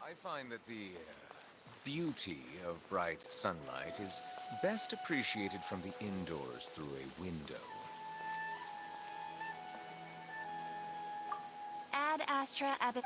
I find that the beauty of bright sunlight is best appreciated from the indoors through a window. Ad Astra Ab.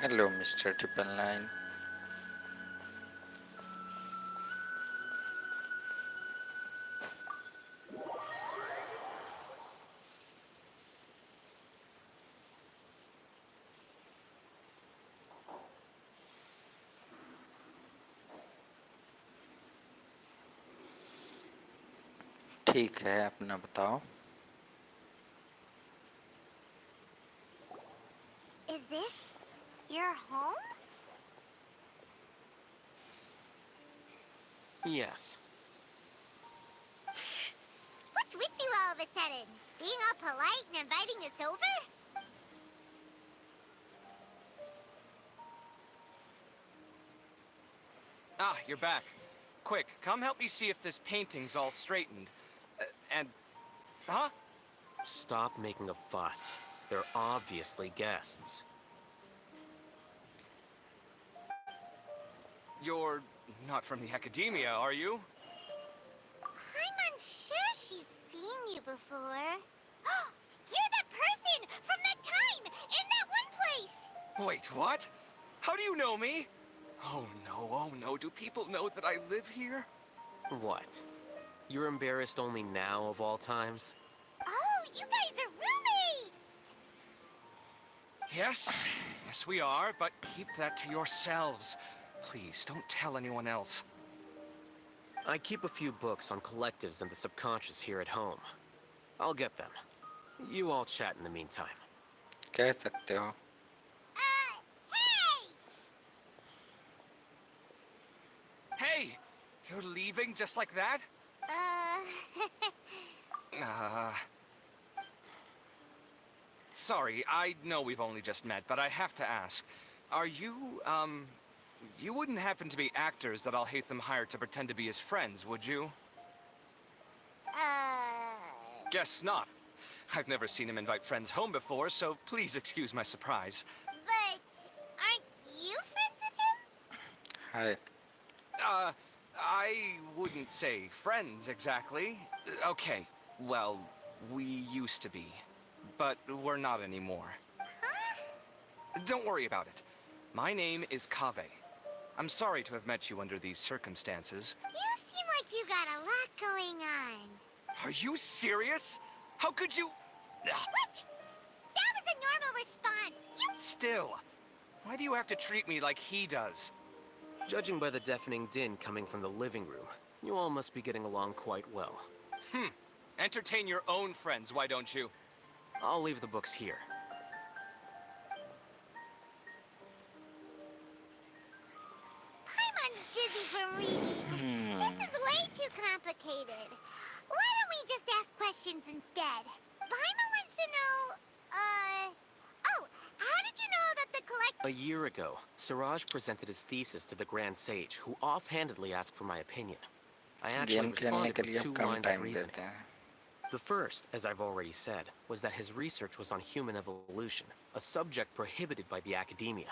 Hello mister triple nine. ठीक है, अपना बताओ। Is this your home? Yes. What's with you all of a sudden? Being all polite and inviting us over? Ah, you're back. Quick, come help me see if this painting's all straightened. And... Huh? Stop making a fuss. They're obviously guests. You're not from the academia, are you? I'm unsure she's seen you before. You're that person from that time in that one place! Wait, what? How do you know me? Oh no, do people know that I live here? What? You're embarrassed only now of all times? Oh, you guys are roommates! Yes we are, but keep that to yourselves. Please, don't tell anyone else. I keep a few books on collectives and the subconscious here at home. I'll get them. You all chat in the meantime. कह सकते हो। Hey! Hey! You're leaving just like that? Sorry, I know we've only just met, but I have to ask. Are you, you wouldn't happen to be actors that Al-Haytham hired to pretend to be his friends, would you? Guess not. I've never seen him invite friends home before, so please excuse my surprise. But aren't you friends with him? Hi. I wouldn't say friends exactly. Okay, well, we used to be. But we're not anymore. Huh? Don't worry about it. My name is Kaveh. I'm sorry to have met you under these circumstances. You seem like you got a lot going on. Are you serious? How could you... What? That was a normal response. You... Still, why do you have to treat me like he does? Judging by the deafening din coming from the living room, you all must be getting along quite well. Entertain your own friends, why don't you? I'll leave the books here. Paimon's dizzy from reading. This is way too complicated. Why don't we just ask questions instead? Paimon wants to know, oh, how did you know about the collect... A year ago, Siraj presented his thesis to the Grand Sage, who offhandedly asked for my opinion. I actually game खेलने responded के with लिए 2 हम कम lines of time reasoning. देते हैं। The first, as I've already said, was that his research was on human evolution, a subject prohibited by the academia.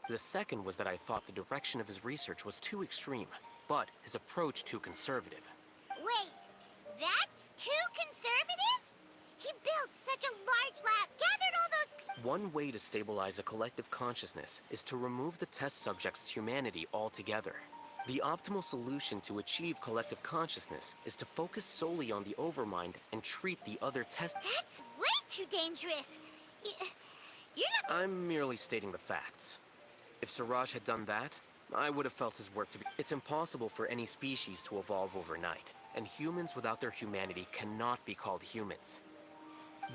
The second was that I thought the direction of his research was too extreme, but his approach too conservative. Wait, that's too conservative? He built such a large lab, gathered all those... One way to stabilize a collective consciousness is to remove the test subject's humanity altogether. The optimal solution to achieve collective consciousness is to focus solely on the overmind and treat the other test... That's way too dangerous. You're not... I'm merely stating the facts. If Siraj had done that, I would have felt his work to be... It's impossible for any species to evolve overnight, and humans without their humanity cannot be called humans.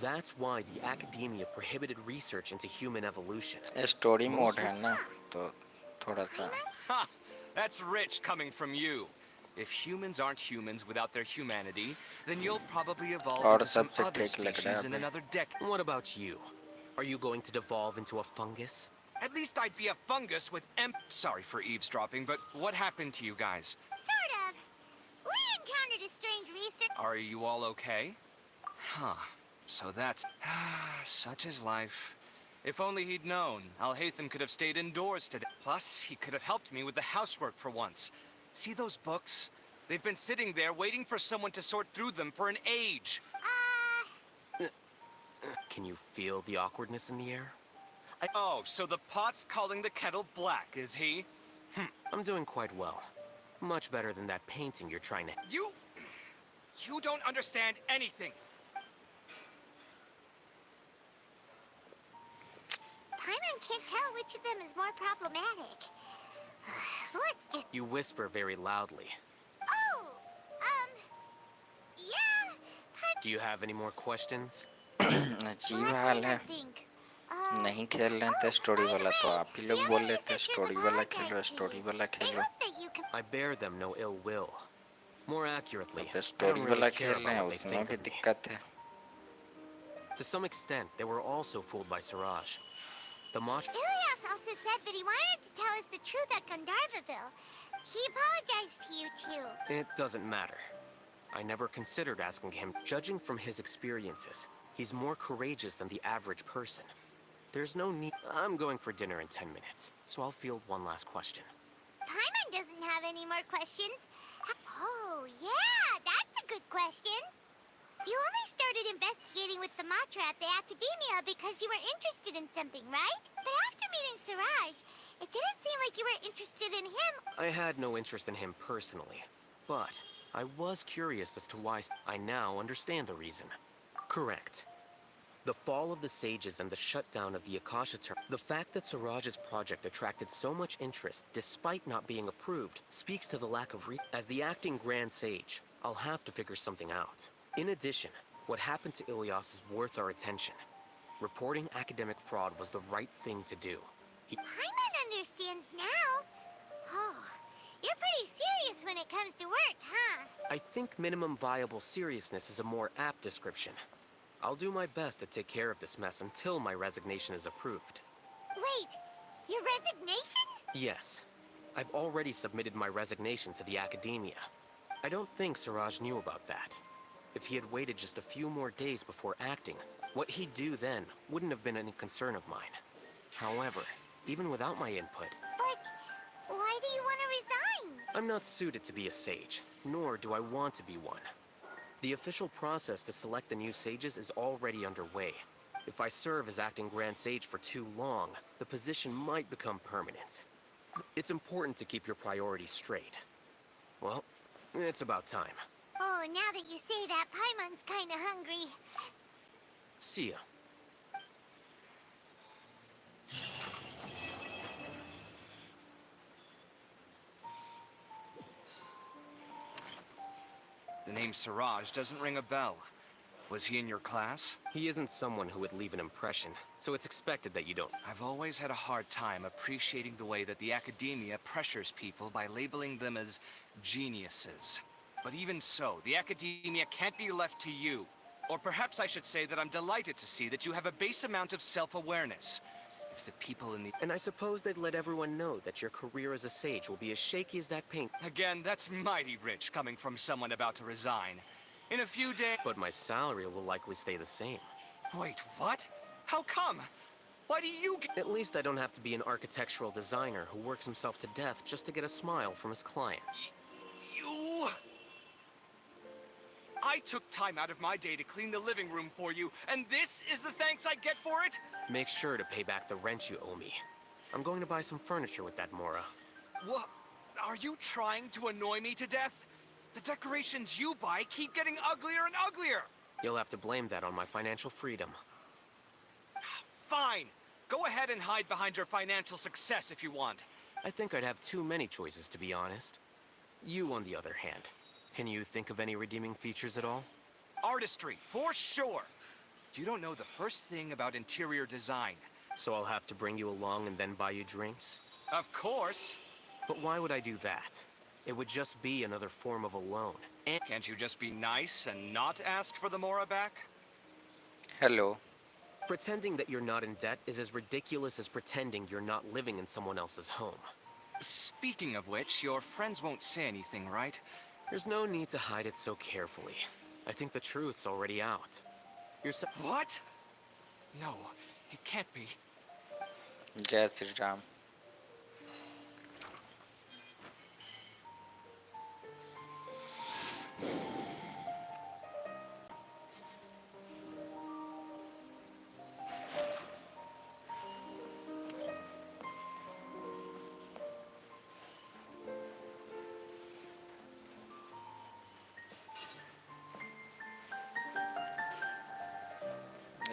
That's why the academia prohibited research into human evolution. Story mode Mostly- है ना, तो थोड़ा सा Ha! That's rich coming from you. If humans aren't humans without their humanity, then you'll probably evolve और into some सबसे other ठीक लग रहा है species in अभी। another decade. What about you? Are you going to devolve into a fungus? At least I'd be a fungus with Sorry for eavesdropping, but what happened to you guys? Sort of. We encountered a strange research. Are you all okay? Huh. So that's... such is life. If only he'd known, Alhaitham could have stayed indoors today. Plus, he could have helped me with the housework for once. See those books? They've been sitting there waiting for someone to sort through them for an age. Can you feel the awkwardness in the air? Oh, so the pot's calling the kettle black, is he? I'm doing quite well. Much better than that painting you're trying to... You don't understand anything. Paimon can't tell which of them is more problematic. Let's just... You whisper very loudly. Oh, yeah. Do you have any more questions? अजीब Let हाल me है। think. नहीं खेल रहे थे story वाला, तो आप ही लोग बोल रहे थे स्टोरी वाला खेलो, स्टोरी वाला They Khelo. hope that you can... I bear them no ill will. More accurately, फिर I स्टोरी don't वाला really care खेल रहे about हैं, what they उसमें think भी of me. दिक्कत है। To some extent, they were also fooled by Siraj. The Mach... Ilias also said that he wanted to tell us the truth at Gandharvaville. He apologized to you too. It doesn't matter. I never considered asking him. Judging from his experiences, he's more courageous than the average person. There's no need... I'm going for dinner in 10 minutes, so I'll field one last question. Paimon doesn't have any more questions. Oh, yeah, that's a good question. You only started investigating with the Matra at the Academia because you were interested in something, right? But after meeting Siraj, it didn't seem like you were interested in him. I had no interest in him personally, but I was curious as to why. I now understand the reason. Correct. The fall of the sages and the shutdown of the Akasha term. The fact that Siraj's project attracted so much interest despite not being approved speaks to the lack of As the acting Grand Sage, I'll have to figure something out. In addition, what happened to Ilias is worth our attention. Reporting academic fraud was the right thing to do. Paimon understands now. Oh, you're pretty serious when it comes to work, huh? I think minimum viable seriousness is a more apt description. I'll do my best to take care of this mess until my resignation is approved. Wait, your resignation? Yes. I've already submitted my resignation to the Academia. I don't think Siraj knew about that. If he had waited just a few more days before acting, what he'd do then wouldn't have been any concern of mine. However, even without my input, But why do you want to resign? I'm not suited to be a sage, nor do I want to be one. The official process to select the new sages is already underway. If I serve as acting Grand Sage for too long, the position might become permanent. It's important to keep your priorities straight. Well, it's about time. Oh, now that you say that, Paimon's kinda hungry. See ya. The name Siraj doesn't ring a bell. Was he in your class? He isn't someone who would leave an impression, so it's expected that you don't. I've always had a hard time appreciating the way that the Academia pressures people by labeling them as geniuses. But even so, the Academia can't be left to you. Or perhaps I should say that I'm delighted to see that you have a base amount of self-awareness. If the people in the... And I suppose they'd let everyone know that your career as a sage will be as shaky as that paint. Again, that's mighty rich coming from someone about to resign. In a few days... But my salary will likely stay the same. Wait, what? How come? Why do you get... At least I don't have to be an architectural designer who works himself to death just to get a smile from his client. You... I took time out of my day to clean the living room for you, and this is the thanks I get for it? Make sure to pay back the rent you owe me. I'm going to buy some furniture with that, Mora. What? Are you trying to annoy me to death? The decorations you buy keep getting uglier and uglier! You'll have to blame that on my financial freedom. Fine. Go ahead and hide behind your financial success if you want. I think I'd have too many choices, to be honest. You, on the other hand, can you think of any redeeming features at all? Artistry, for sure. You don't know the first thing about interior design. So I'll have to bring you along and then buy you drinks? Of course. But why would I do that? It would just be another form of a loan. And Can't you just be nice and not ask for the Mora back? Hello. pretending that you're not in debt is as ridiculous as pretending you're not living in someone else's home. Speaking of which, your friends won't say anything, right? There's no need to hide it so carefully. I think the truth's already out. You're so— What? No, it can't be. जय श्री राम.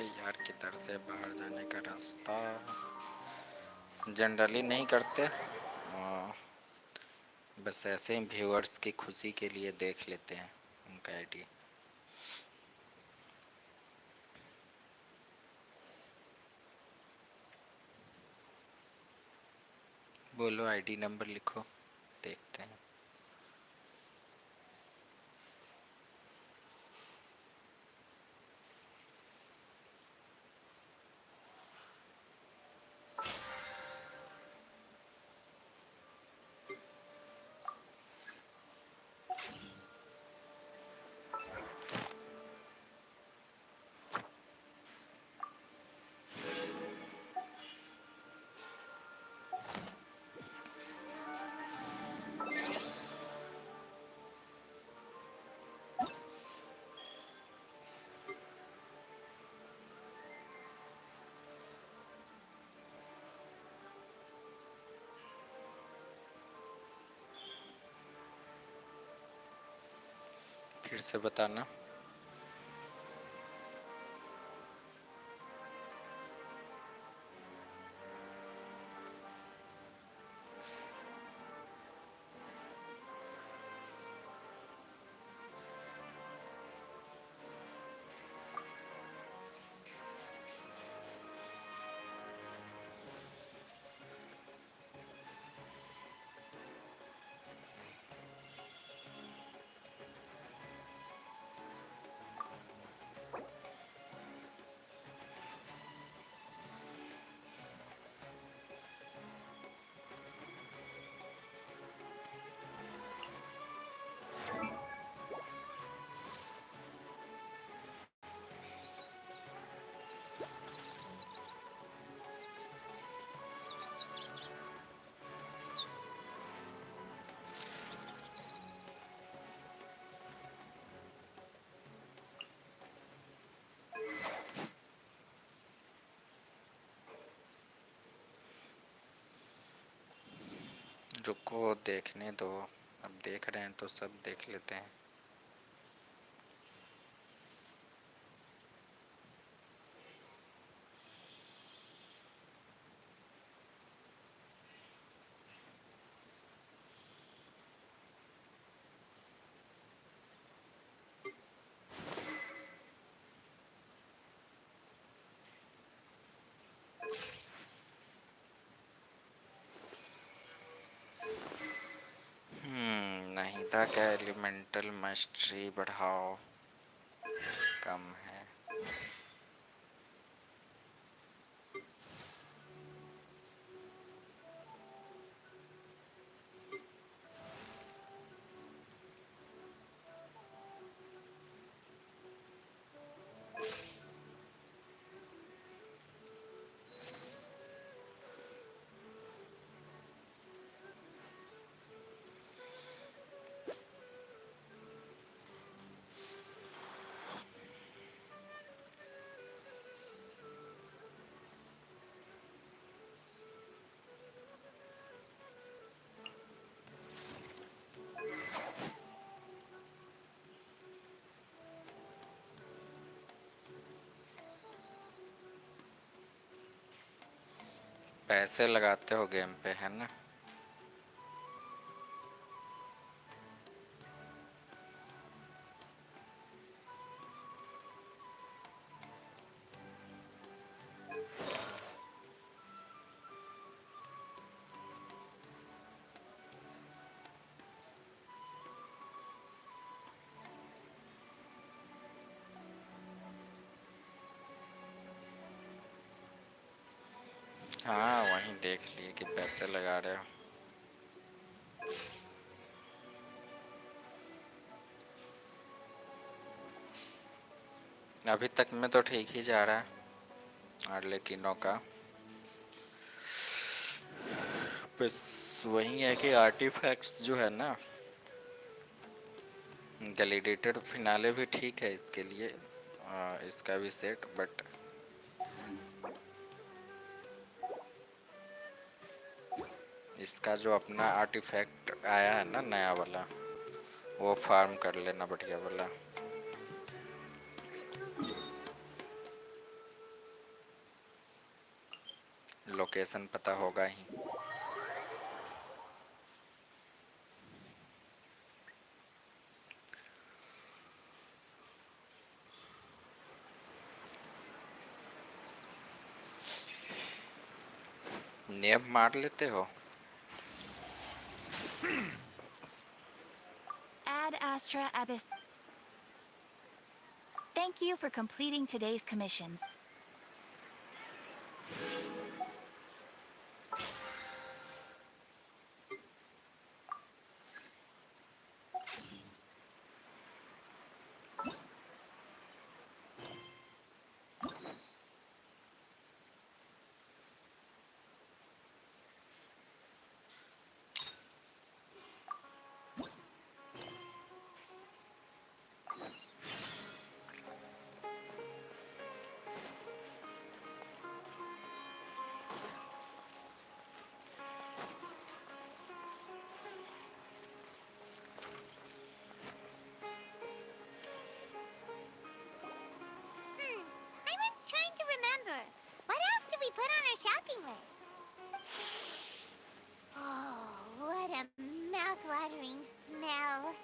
यार किधर से बाहर जाने का रास्ता generally नहीं करते, बस ऐसे ही व्यूअर्स की खुशी के लिए देख लेते हैं उनका आईडी. बोलो आईडी नंबर लिखो, देखते हैं. फिर से बताना. रुको देखने दो, अब देख रहे हैं तो सब देख लेते हैं. नहीं था क्या एलिमेंटल मास्टरी बढ़ाओ, कम है. पैसे लगाते हो गेम पे, है ना? देख लिए कि पैसे लगा रहे हो। अभी तक में तो ठीक ही जा रहा है आर्लेकिनो का। बस वही है कि आर्टिफैक्ट्स जो है ना, गैलिडेटेड फिनाले भी ठीक है इसके लिए, इसका भी सेट, बट इसका जो अपना आर्टिफैक्ट आया है ना नया वाला, वो फार्म कर लेना बढ़िया वाला। लोकेशन पता होगा ही। नेब मार लेते हो? Ad Astra Abyss. Thank you for completing today's commissions. I was trying to remember. What else did we put on our shopping list? Oh, what a mouth-watering smell.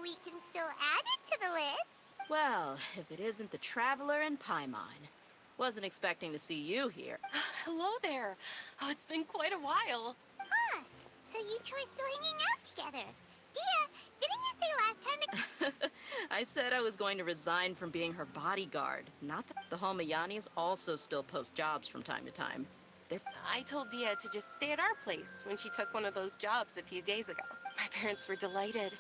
We can still add it to the list. Well, if it isn't the Traveler and Paimon. Wasn't expecting to see you here. Hello there. Oh, it's been quite a while. Huh. So you two are still hanging out together. Dia, didn't you say last time that... I said I was going to resign from being her bodyguard. Not that the Holmayanis also still post jobs from time to time. I told Dia to just stay at our place when she took one of those jobs a few days ago. My parents were delighted.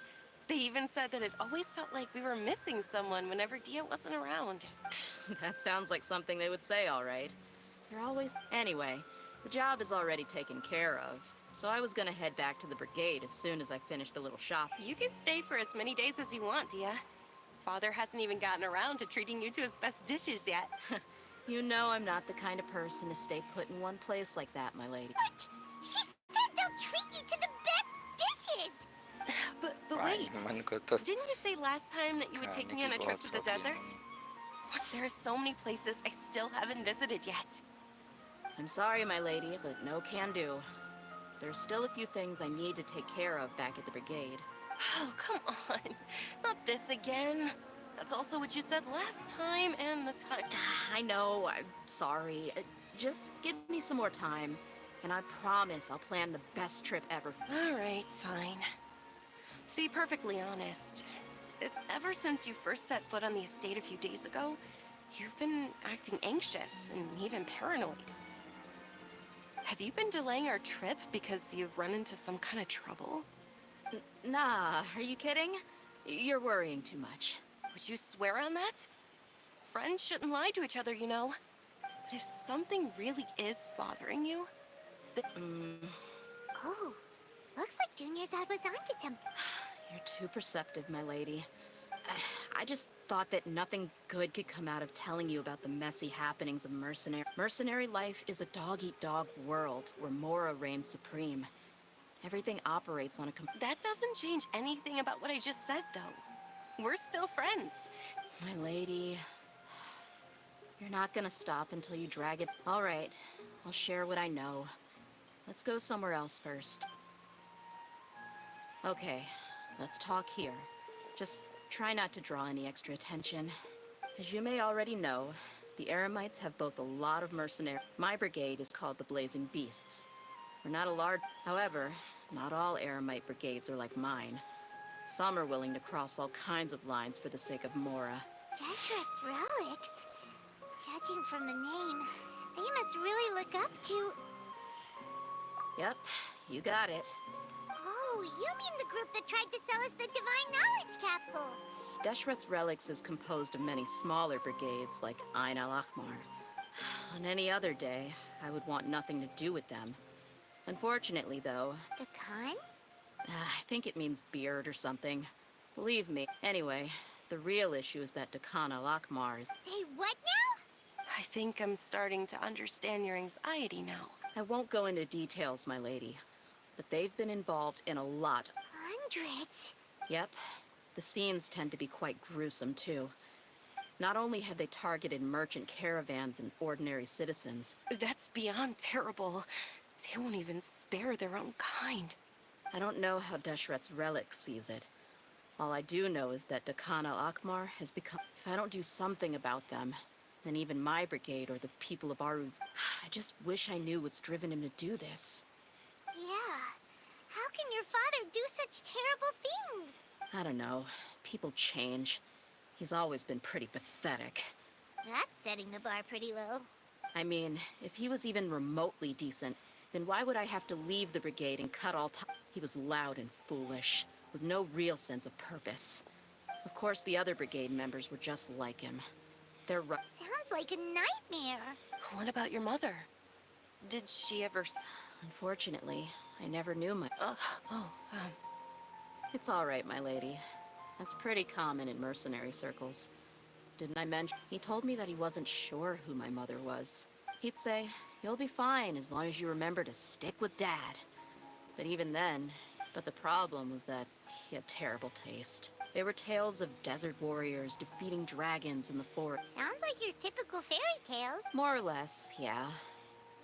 They even said that it always felt like we were missing someone whenever Dia wasn't around. That sounds like something they would say, all right. You're always... Anyway, the job is already taken care of, so I was gonna head back to the brigade as soon as I finished a little shop. You can stay for as many days as you want, Dia. Father hasn't even gotten around to treating you to his best dishes yet. You know I'm not the kind of person to stay put in one place like that, my lady. What? She said they'll treat you to the best dishes. But wait. मन को तो Didn't you say last time that you would take me on a trip to the desert? There are so many places I still haven't visited yet. I'm sorry, my lady, but no can do. There's still a few things I need to take care of back at the brigade. Oh, come on. Not this again. That's also what you said last time and the time... I know, I'm sorry. Just give me some more time, and I promise I'll plan the best trip ever. All right, fine. To be perfectly honest, ever since you first set foot on the estate a few days ago, you've been acting anxious and even paranoid. Have you been delaying our trip because you've run into some kind of trouble? Nah, are you kidding? You're worrying too much. Would you swear on that? Friends shouldn't lie to each other, you know. But if something really is bothering you, Oh, looks like Junior's was onto something. You're too perceptive, my lady. I just thought that nothing good could come out of telling you about the messy happenings of mercenary. Mercenary life is a dog-eat-dog world where Mora reigns supreme. Everything operates on a that doesn't change anything about what I just said, though. We're still friends. My lady, you're not gonna stop until you drag it. All right, I'll share what I know. Let's go somewhere else first. Okay, let's talk here. Just try not to draw any extra attention. As you may already know, the Eremites have both a lot of mercenaries. My brigade is called the Blazing Beasts. We're not a large... However, not all Eremite brigades are like mine. Some are willing to cross all kinds of lines for the sake of Mora. Jeshret's relics. Judging from the name, they must really look up to... Yep, you got it. Oh, you mean the group that tried to sell us the Divine Knowledge Capsule? Deshret's relics is composed of many smaller brigades like Ain al-Ahmar. On any other day, I would want nothing to do with them. Unfortunately, though, Dakan? I think it means beard or something. Believe me. Anyway, the real issue is that Dakan al-Ahmar is... Say what now? I think I'm starting to understand your anxiety now. I won't go into details, my lady, but they've been involved in a lot. Hundreds? Yep. The scenes tend to be quite gruesome, too. Not only have they targeted merchant caravans and ordinary citizens, That's beyond terrible. They won't even spare their own kind. I don't know how Deshret's relic sees it. All I do know is that Dakan al-Ahmar has become... If I don't do something about them, then even my brigade or the people of Aruv... I just wish I knew what's driven him to do this. Yeah. How can your father do such terrible things? I don't know. People change. He's always been pretty pathetic. That's setting the bar pretty low. I mean, if he was even remotely decent, then why would I have to leave the brigade and cut all time? He was loud and foolish, with no real sense of purpose. Of course, the other brigade members were just like him. They're Sounds like a nightmare. What about your mother? Did she ever... Unfortunately, I never knew my... It's all right, my lady. That's pretty common in mercenary circles. Didn't I mention? He told me that he wasn't sure who my mother was. He'd say, "You'll be fine as long as you remember to stick with Dad." But even then... But the problem was that he had terrible taste. They were tales of desert warriors defeating dragons in the forest. Sounds like your typical fairy tale. More or less, yeah.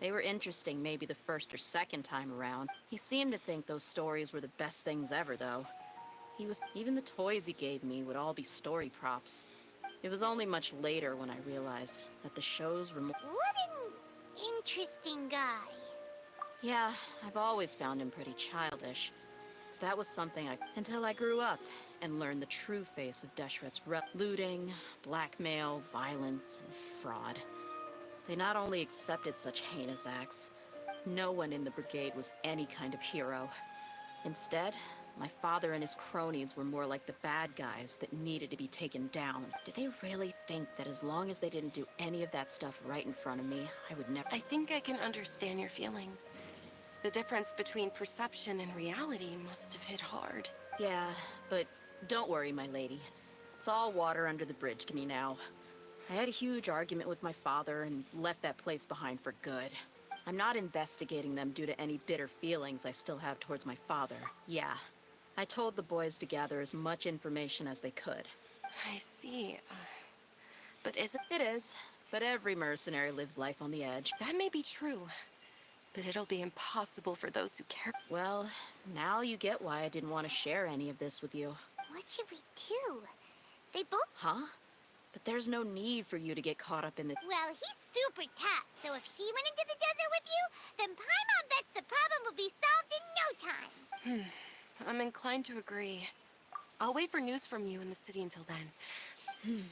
They were interesting maybe the first or second time around. He seemed to think those stories were the best things ever, though. Even the toys he gave me would all be story props. It was only much later when I realized that the shows were more... What an interesting guy. Yeah, I've always found him pretty childish. That was something until I grew up and learned the true face of Deshret's looting, blackmail, violence, and fraud. They not only accepted such heinous acts, no one in the brigade was any kind of hero. Instead, my father and his cronies were more like the bad guys that needed to be taken down. Did they really think that as long as they didn't do any of that stuff right in front of me, I would never... I think I can understand your feelings. The difference between perception and reality must have hit hard. Yeah, but don't worry, my lady. It's all water under the bridge to me now. I had a huge argument with my father and left that place behind for good. I'm not investigating them due to any bitter feelings I still have towards my father. Yeah, I told the boys to gather as much information as they could. I see. But isn't... It is, but every mercenary lives life on the edge. That may be true. But it'll be impossible for those who care. Well, now you get why I didn't want to share any of this with you. What should we do? They both... Huh? But there's no need for you to get caught up in the... Well, he's super tough, so if he went into the desert with you, then Paimon bets the problem will be solved in no time. I'm inclined to agree. I'll wait for news from you in the city until then.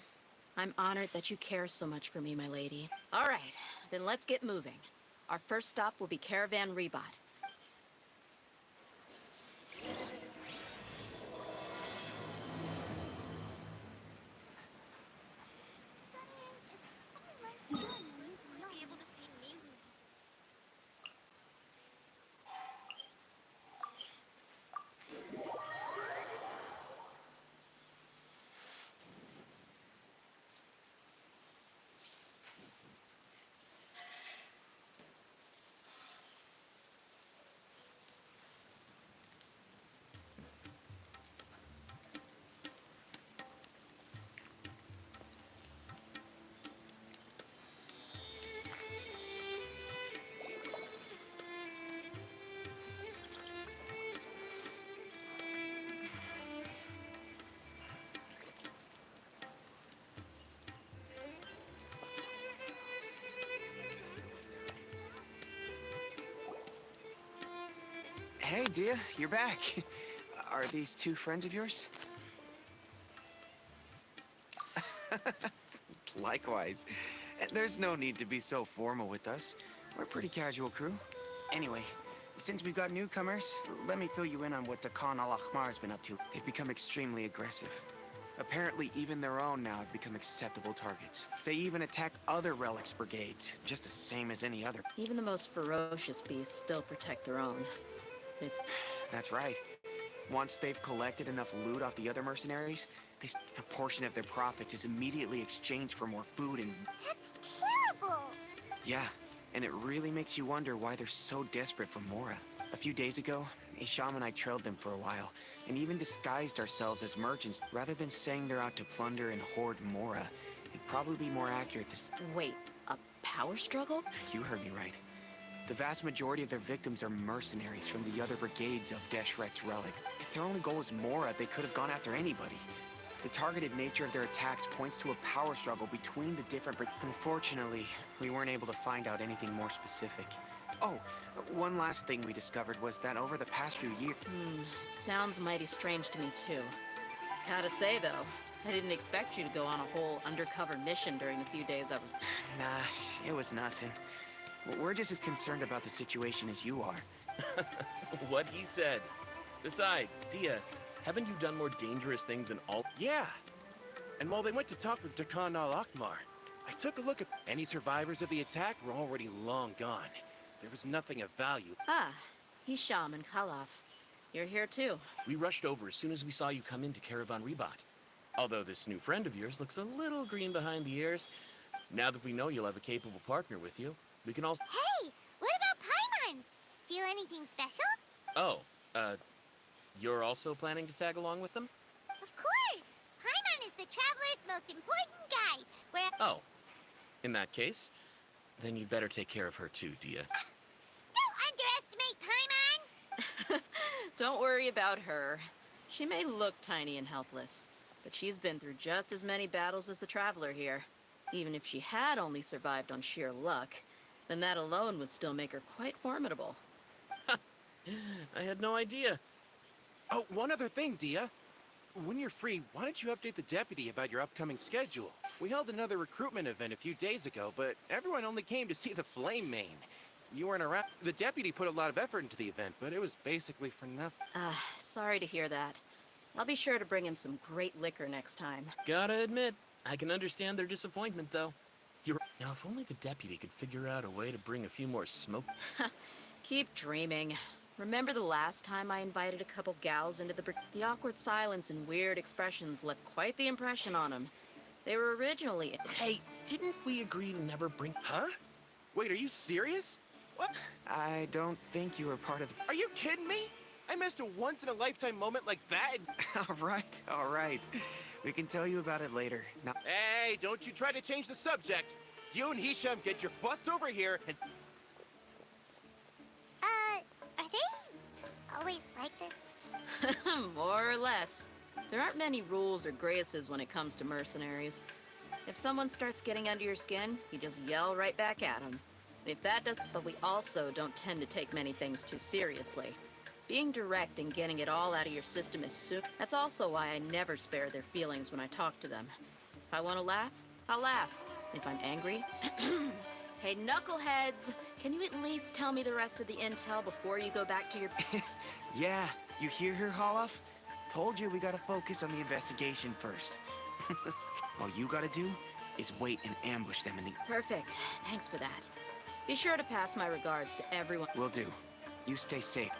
I'm honored that you care so much for me, my lady. All right, then let's get moving. Our first stop will be Caravan Rebot. Hey, dear, you're back. Are these two friends of yours? Likewise. There's no need to be so formal with us. We're a pretty casual crew. Anyway, Since we've got newcomers, let me fill you in on what Dakan al-Ahmar's been up to. They've become extremely aggressive. Apparently, even their own now have become acceptable targets. They even attack other relics brigades, just the same as any other. Even the most ferocious beasts still protect their own. It's... That's right. Once they've collected enough loot off the other mercenaries, a portion of their profits is immediately exchanged for more food and... That's terrible! Yeah, and it really makes you wonder why they're so desperate for Mora. A few days ago, Isham and I trailed them for a while, and even disguised ourselves as merchants. Rather than saying they're out to plunder and hoard Mora, it'd probably be more accurate to Wait, a power struggle? You heard me right. The vast majority of their victims are mercenaries from the other brigades of Deshret's relic. If their only goal is Mora, they could have gone after anybody. The targeted nature of their attacks points to a power struggle between the different Unfortunately, we weren't able to find out anything more specific. Oh, one last thing we discovered was that over the past few years... Sounds mighty strange to me, too. Gotta say, though, I didn't expect you to go on a whole undercover mission during the few days I was... Nah, it was nothing. We're just as concerned about the situation as you are. What he said. Besides, Dia, haven't you done more dangerous things than all? Yeah. And while they went to talk with Dakan al-Akmar, I took a look at... Any survivors of the attack were already long gone. There was nothing of value. Ah, Hisham and Khalaf. You're here, too. We rushed over as soon as we saw you come into Caravan Rebat. Although this new friend of yours looks a little green behind the ears, now that we know you'll have a capable partner with you, we can also... Hey, what about Paimon? Feel anything special? Oh, you're also planning to tag along with them? Of course! Paimon is the Traveler's most important guide, where... Oh, in that case, then you'd better take care of her too, Dia. Don't underestimate Paimon! Don't worry about her. She may look tiny and helpless, but she's been through just as many battles as the Traveler here. Even if she had only survived on sheer luck, then that alone would still make her quite formidable. I had no idea. Oh, one other thing, Dia. When you're free, why don't you update the deputy about your upcoming schedule? We held another recruitment event a few days ago, but everyone only came to see the Flame Main. You weren't around. The deputy put a lot of effort into the event, but it was basically for nothing. Sorry to hear that. I'll be sure to bring him some great liquor next time. Gotta admit, I can understand their disappointment, though. Now, if only the deputy could figure out a way to bring a few more smoke... Keep dreaming. Remember the last time I invited a couple gals into the awkward silence and weird expressions left quite the impression on them. They were originally... Hey, didn't we agree to never bring... Huh? Wait, are you serious? What? I don't think you were part of... Are you kidding me? I missed a once-in-a-lifetime moment like that. All right. We can tell you about it later. Now... Hey, don't you try to change the subject. You and Hisham get your butts over here and... Are they always like this? More or less. There aren't many rules or graces when it comes to mercenaries. If someone starts getting under your skin, you just yell right back at them. And if that doesn't... But we also don't tend to take many things too seriously. Being direct and getting it all out of your system is soon. That's also why I never spare their feelings when I talk to them. If I want to laugh, I'll laugh. If I'm angry... Hey, knuckleheads! Can you at least tell me the rest of the intel before you go back to your... Yeah, you hear her, Holof? Told you we gotta focus on the investigation first. All you gotta do is wait and ambush them in the... Perfect. Thanks for that. Be sure to pass my regards to everyone. Will do. You stay safe.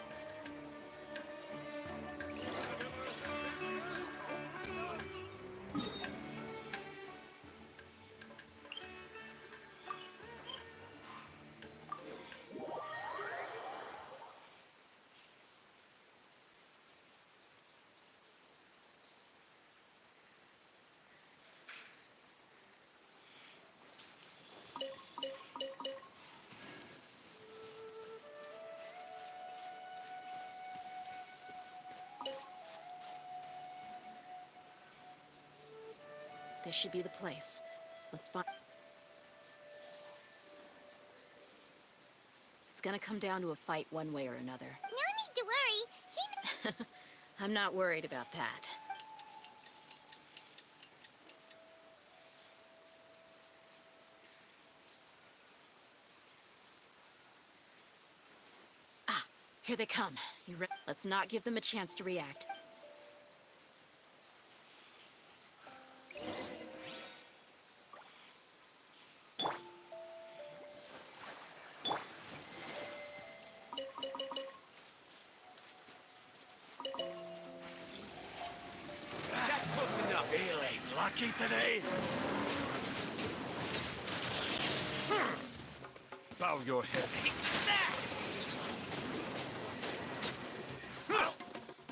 This should be the place. Let's find... It's gonna come down to a fight one way or another. No need to worry. I'm not worried about that. Here they come. Let's not give them a chance to react. That's close enough. Feeling lucky today? Bow your head.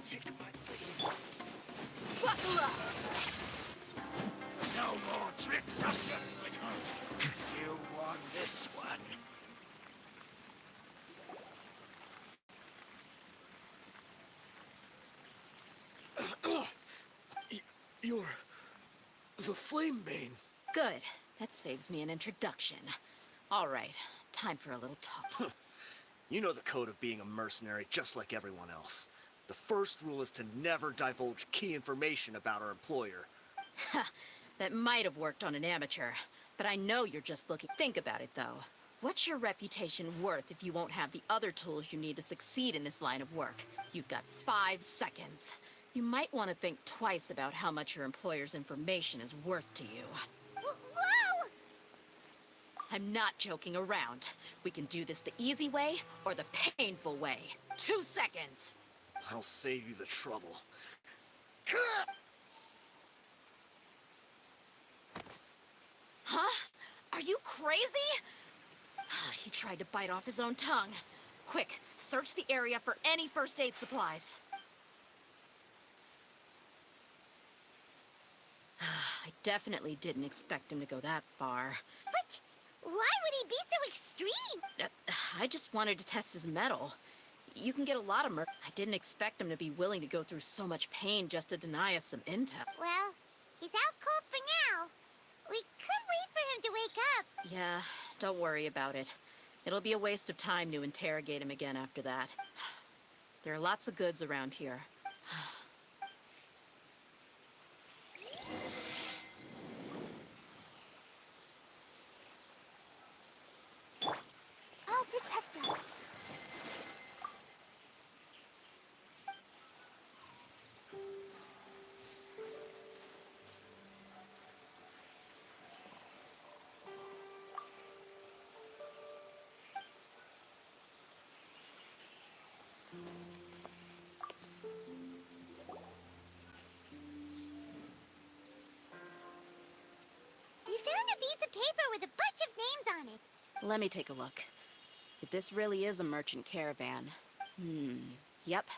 Take my lead. Buckle up! No more tricks up your sleeve. You won this one. You're the Flame Bane. Good. That saves me an introduction. All right, time for a little talk. You know the code of being a mercenary just like everyone else. The first rule is to never divulge key information about our employer. That might have worked on an amateur, but I know you're just looking. Think about it, though. What's your reputation worth if you won't have the other tools you need to succeed in this line of work? You've got 5 seconds. You might want to think twice about how much your employer's information is worth to you. Whoa! I'm not joking around. We can do this the easy way or the painful way. 2 seconds. I'll save you the trouble. Huh? Are you crazy? He tried to bite off his own tongue. Quick, search the area for any first aid supplies. I definitely didn't expect him to go that far. But why would he be so extreme? I just wanted to test his mettle. You can get a lot of I didn't expect him to be willing to go through so much pain just to deny us some intel. Well, he's out cold for now. We could wait for him to wake up. Yeah, don't worry about it. It'll be a waste of time to interrogate him again after that. There are lots of goods around here. I'll protect us. We found a piece of paper with a bunch of names on it. Let me take a look. If this really is a merchant caravan. Yep.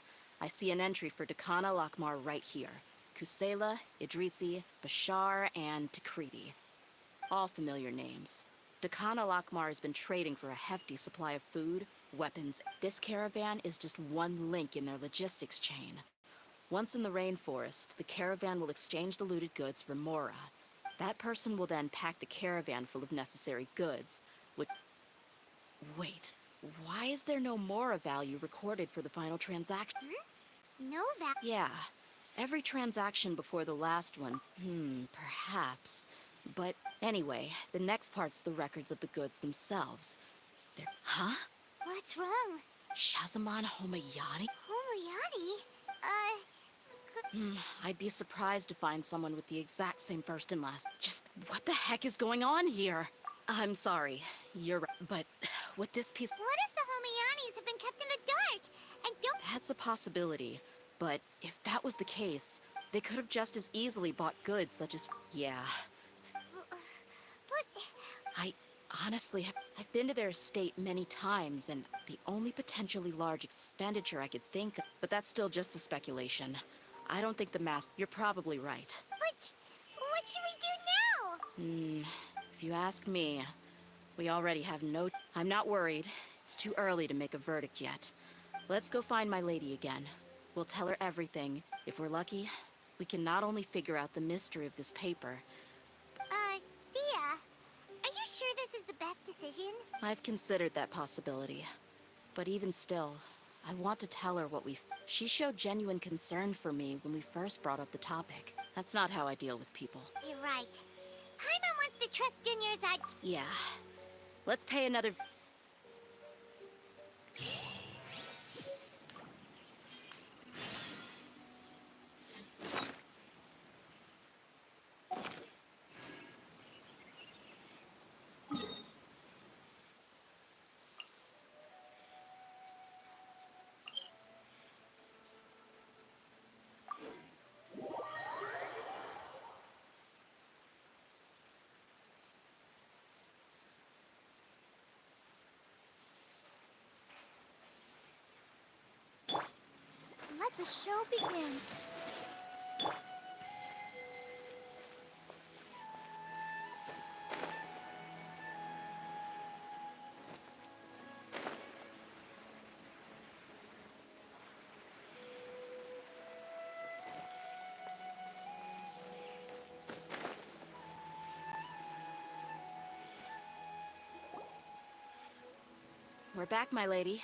I see an entry for Dakana Lakmar right here. Kusela, Idrisi, Bashar, and Takriti. All familiar names. Dakana Lakmar has been trading for a hefty supply of food, weapons. This caravan is just one link in their logistics chain. Once in the rainforest, the caravan will exchange the looted goods for Mora. That person will then pack the caravan full of necessary goods, which... Wait, why is there no Mora value recorded for the final transaction? No value. Yeah, every transaction before the last one. Perhaps. But anyway, the next part's the records of the goods themselves. Huh? What's wrong? Shazaman Homayani? Homoyani? I'd be surprised to find someone with the exact same first and last. Just what the heck is going on here? I'm sorry, you're right, but with this piece... What if the Homoyanis have been kept in the dark and don't... That's a possibility, but if that was the case, they could have just as easily bought goods such as... Yeah. But... Honestly, I've been to their estate many times, and the only potentially large expenditure I could think of... But that's still just a speculation. I don't think the mask... You're probably right. But what should we do now? If you ask me, we already have no... I'm not worried. It's too early to make a verdict yet. Let's go find my lady again. We'll tell her everything. If we're lucky, we can not only figure out the mystery of this paper... Dia, are you sure this is the best decision? I've considered that possibility. But even still, I want to tell her what She showed genuine concern for me when we first brought up the topic. That's not how I deal with people. You're right. Paimon wants to trust Junior's Yeah. Let's pay another... Let the show begin. We're back, my lady.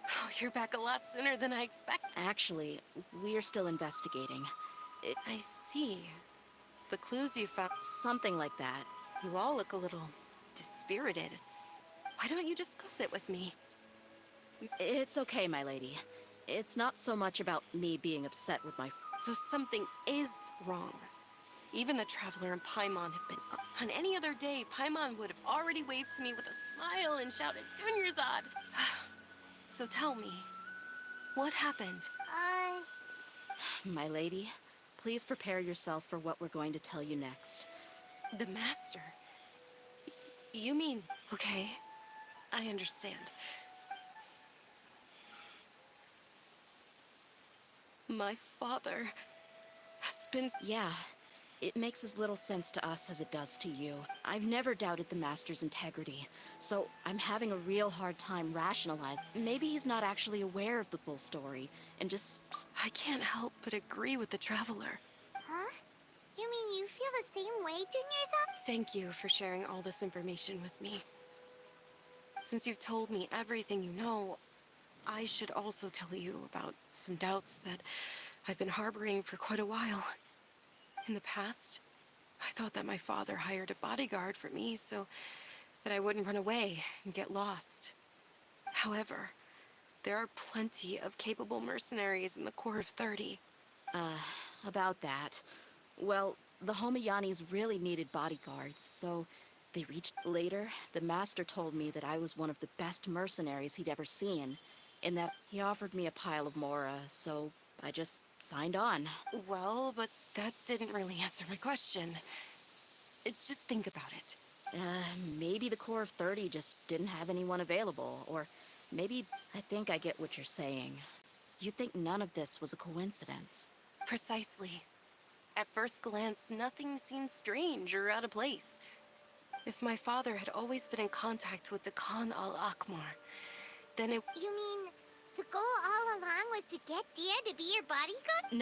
Oh, you're back a lot sooner than I expected. Actually, we're still investigating. I see. The clues you found. Something like that. You all look a little dispirited. Why don't you discuss it with me? It's okay, my lady. It's not so much about me being upset with my... So something is wrong. Even the Traveler and Paimon have been... On any other day, Paimon would have already waved to me with a smile and shouted, Dunyarzad! So tell me, what happened? My lady, please prepare yourself for what we're going to tell you next. The Master? You mean... Okay, I understand. My father has been... Yeah, it makes as little sense to us as it does to you. I've never doubted the Master's integrity, so I'm having a real hard time rationalizing. Maybe he's not actually aware of the full story, and just... I can't help but agree with the Traveler. Huh? You mean you feel the same way, Dunyarzad? Thank you for sharing all this information with me. Since you've told me everything you know, I should also tell you about some doubts that I've been harboring for quite a while. In the past, I thought that my father hired a bodyguard for me so that I wouldn't run away and get lost. However, there are plenty of capable mercenaries in the Corps of 30. About that. Well, the Homayanis really needed bodyguards, so they reached... Later, the Master told me that I was one of the best mercenaries he'd ever seen, and that he offered me a pile of Mora, so I just signed on. Well, but that didn't really answer my question. Just think about it. Maybe the Corps of 30 just didn't have anyone available, or maybe... I think I get what you're saying. You think none of this was a coincidence. Precisely. At first glance, nothing seems strange or out of place. If my father had always been in contact with the Khan al-Akmar, then it... You mean the goal all along was to get Dia to be your bodyguard?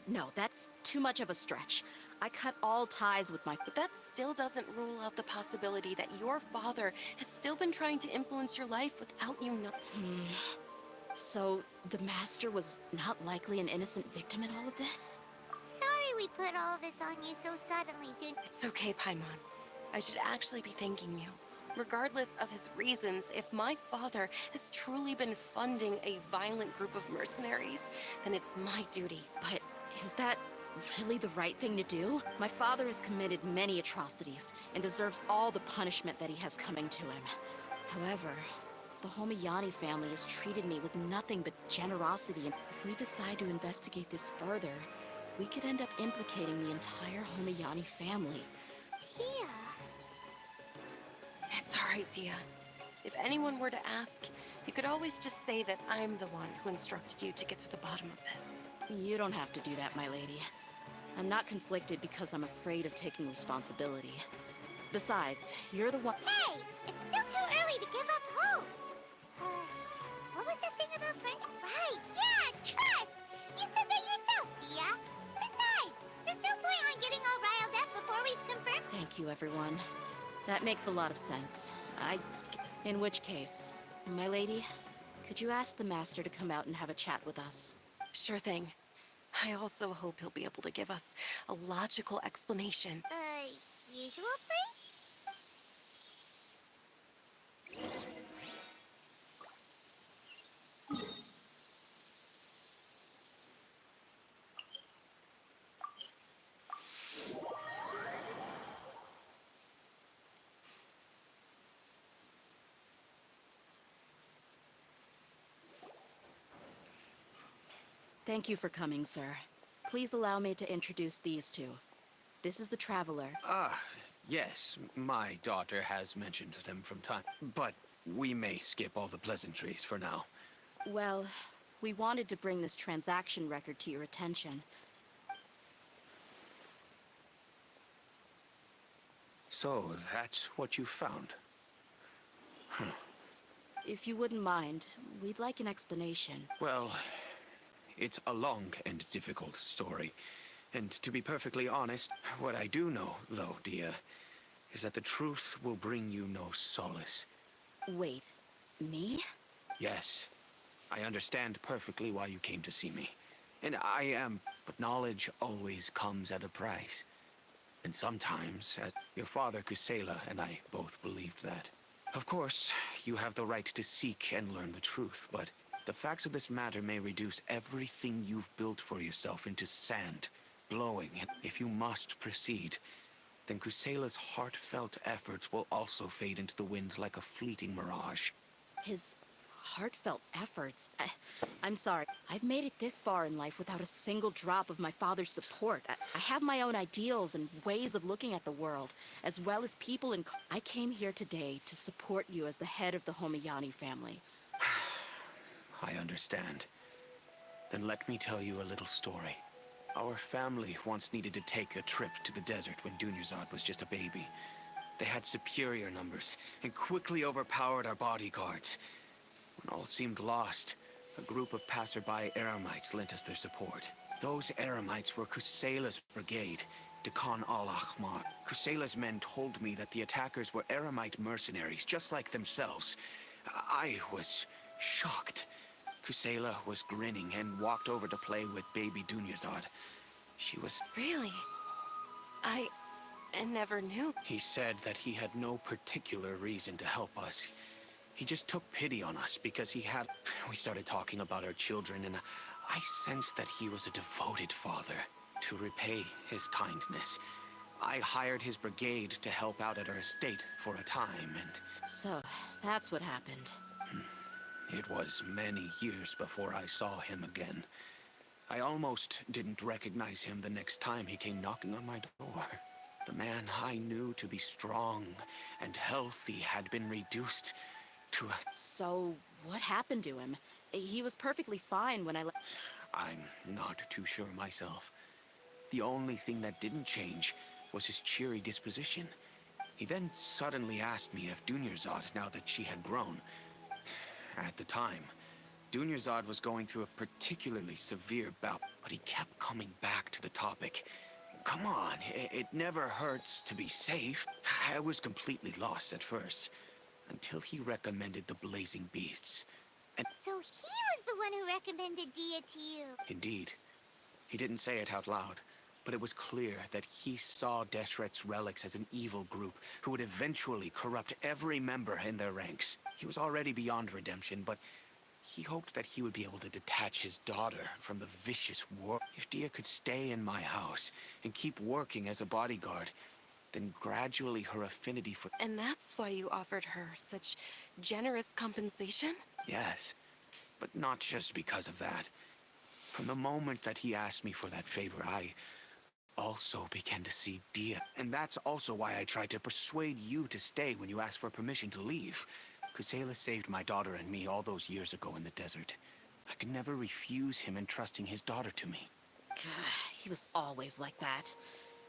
No, that's too much of a stretch. I cut all ties with my... But that still doesn't rule out the possibility that your father has still been trying to influence your life without you knowing. So, the Master was not likely an innocent victim in all of this? Sorry we put all this on you so suddenly, It's okay, Paimon. I should actually be thanking you. Regardless of his reasons, if my father has truly been funding a violent group of mercenaries, then it's my duty. But is that really the right thing to do? My father has committed many atrocities and deserves all the punishment that he has coming to him. However, the Homayani family has treated me with nothing but generosity, and if we decide to investigate this further, we could end up implicating the entire Homayani family. Dia. It's all right, Dia. If anyone were to ask, you could always just say that I'm the one who instructed you to get to the bottom of this. You don't have to do that, my lady. I'm not conflicted because I'm afraid of taking responsibility. Besides, you're the one... Hey! It's still too early to give up hope! What was the thing about French? Right, yeah, trust! You said that yourself, Dia! Besides, there's no point on getting all riled up before we've confirmed... Thank you, everyone. That makes a lot of sense. In which case, my lady, could you ask the Master to come out and have a chat with us? Sure thing. I also hope he'll be able to give us a logical explanation. Usual phrase? Thank you for coming, sir. Please allow me to introduce these two. This is the Traveler. Yes, my daughter has mentioned them from time, but we may skip all the pleasantries for now. Well, We wanted to bring this transaction record to your attention. So, that's what you found. If you wouldn't mind, we'd like an explanation. Well, it's a long and difficult story. And to be perfectly honest, what I do know, though, Dia, is that the truth will bring you no solace. Wait, me? Yes, I understand perfectly why you came to see me. And I am, but knowledge always comes at a price. And sometimes, as your father Kusela and I both believed that. Of course, you have the right to seek and learn the truth, but the facts of this matter may reduce everything you've built for yourself into sand, blowing. If you must proceed, then Kusela's heartfelt efforts will also fade into the wind like a fleeting mirage. His heartfelt efforts? I'm sorry. I've made it this far in life without a single drop of my father's support. I have my own ideals and ways of looking at the world, as well as people in... I came here today to support you as the head of the Homiyani family. I understand. Then let me tell you a little story. Our family once needed to take a trip to the desert when Dunyarzad was just a baby. They had superior numbers and quickly overpowered our bodyguards. When all seemed lost, a group of passerby Eremites lent us their support. Those Eremites were Kusela's brigade, Dekan al-Ahmar. Kusela's men told me that the attackers were Eremite mercenaries, just like themselves. I was shocked. Kusela was grinning and walked over to play with baby Dunyarzad. She was... Really? I never knew. He said that he had no particular reason to help us. He just took pity on us because he had... We started talking about our children, and I sensed that he was a devoted father. To repay his kindness, I hired his brigade to help out at our estate for a time, and... So, that's what happened. It was many years before I saw him again. I almost didn't recognize him the next time he came knocking on my door. The man I knew to be strong and healthy had been reduced to a... So, what happened to him? He was perfectly fine when I left. I'm not too sure myself. The only thing that didn't change was his cheery disposition. He then suddenly asked me if Dunyarzad, now that she had grown... At the time, Dunyarzad was going through a particularly severe bout, but he kept coming back to the topic. Come on, it never hurts to be safe. I was completely lost at first, until he recommended the Blazing Beasts. And So he was the one who recommended Dia to you. indeed, he didn't say it out loud, but it was clear that he saw Deshret's relics as an evil group who would eventually corrupt every member in their ranks. He was already beyond redemption, but he hoped that he would be able to detach his daughter from the vicious war. If Dia could stay in my house and keep working as a bodyguard, then gradually her affinity for... And that's why you offered her such generous compensation? Yes, but not just because of that. From the moment that he asked me for that favor, I also began to see Dia. And that's also why I tried to persuade you to stay when you asked for permission to leave. Kusela saved my daughter and me all those years ago in the desert. I could never refuse him entrusting his daughter to me. He was always like that,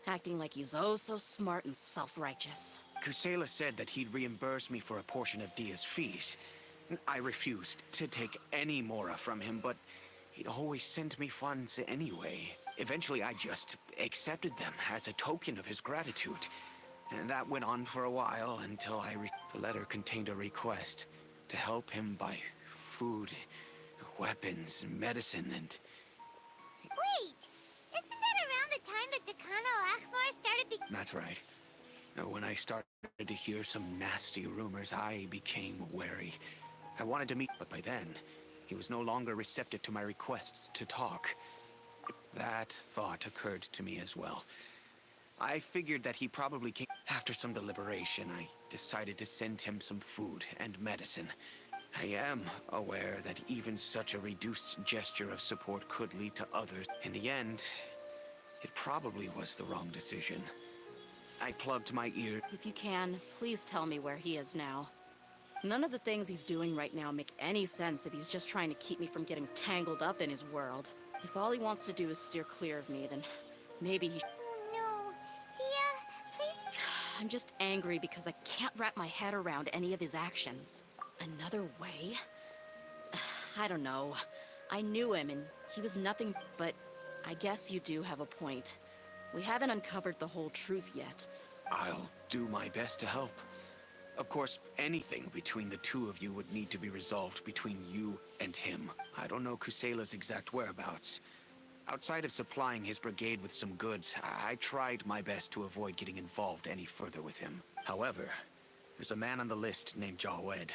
acting like he's oh so smart and self-righteous. Kusela said that he'd reimburse me for a portion of Dia's fees. I refused to take any more from him, but he'd always send me funds anyway. Eventually, I just accepted them as a token of his gratitude. And that went on for a while until the letter contained a request to help him buy food, weapons, medicine, and... Wait! Isn't that around the time that Dekan al-Ahmar started That's right. When I started to hear some nasty rumors, I became wary. I wanted to meet, but by then, he was no longer receptive to my requests to talk. That thought occurred to me as well. I figured that he probably came... After some deliberation, I decided to send him some food and medicine. I am aware that even such a reduced gesture of support could lead to others. In the end, it probably was the wrong decision. I plugged my ear. If you can, please tell me where he is now. None of the things he's doing right now make any sense if he's just trying to keep me from getting tangled up in his world. If all he wants to do is steer clear of me, then maybe he... Oh no. Dia, please. I'm just angry because I can't wrap my head around any of his actions. Another way? I don't know. I knew him and he was nothing, but I guess you do have a point. We haven't uncovered the whole truth yet. I'll do my best to help. Of course, anything between the two of you would need to be resolved between you and him. I don't know Kusela's exact whereabouts. Outside of supplying his brigade with some goods, I tried my best to avoid getting involved any further with him. However, there's a man on the list named Jawed.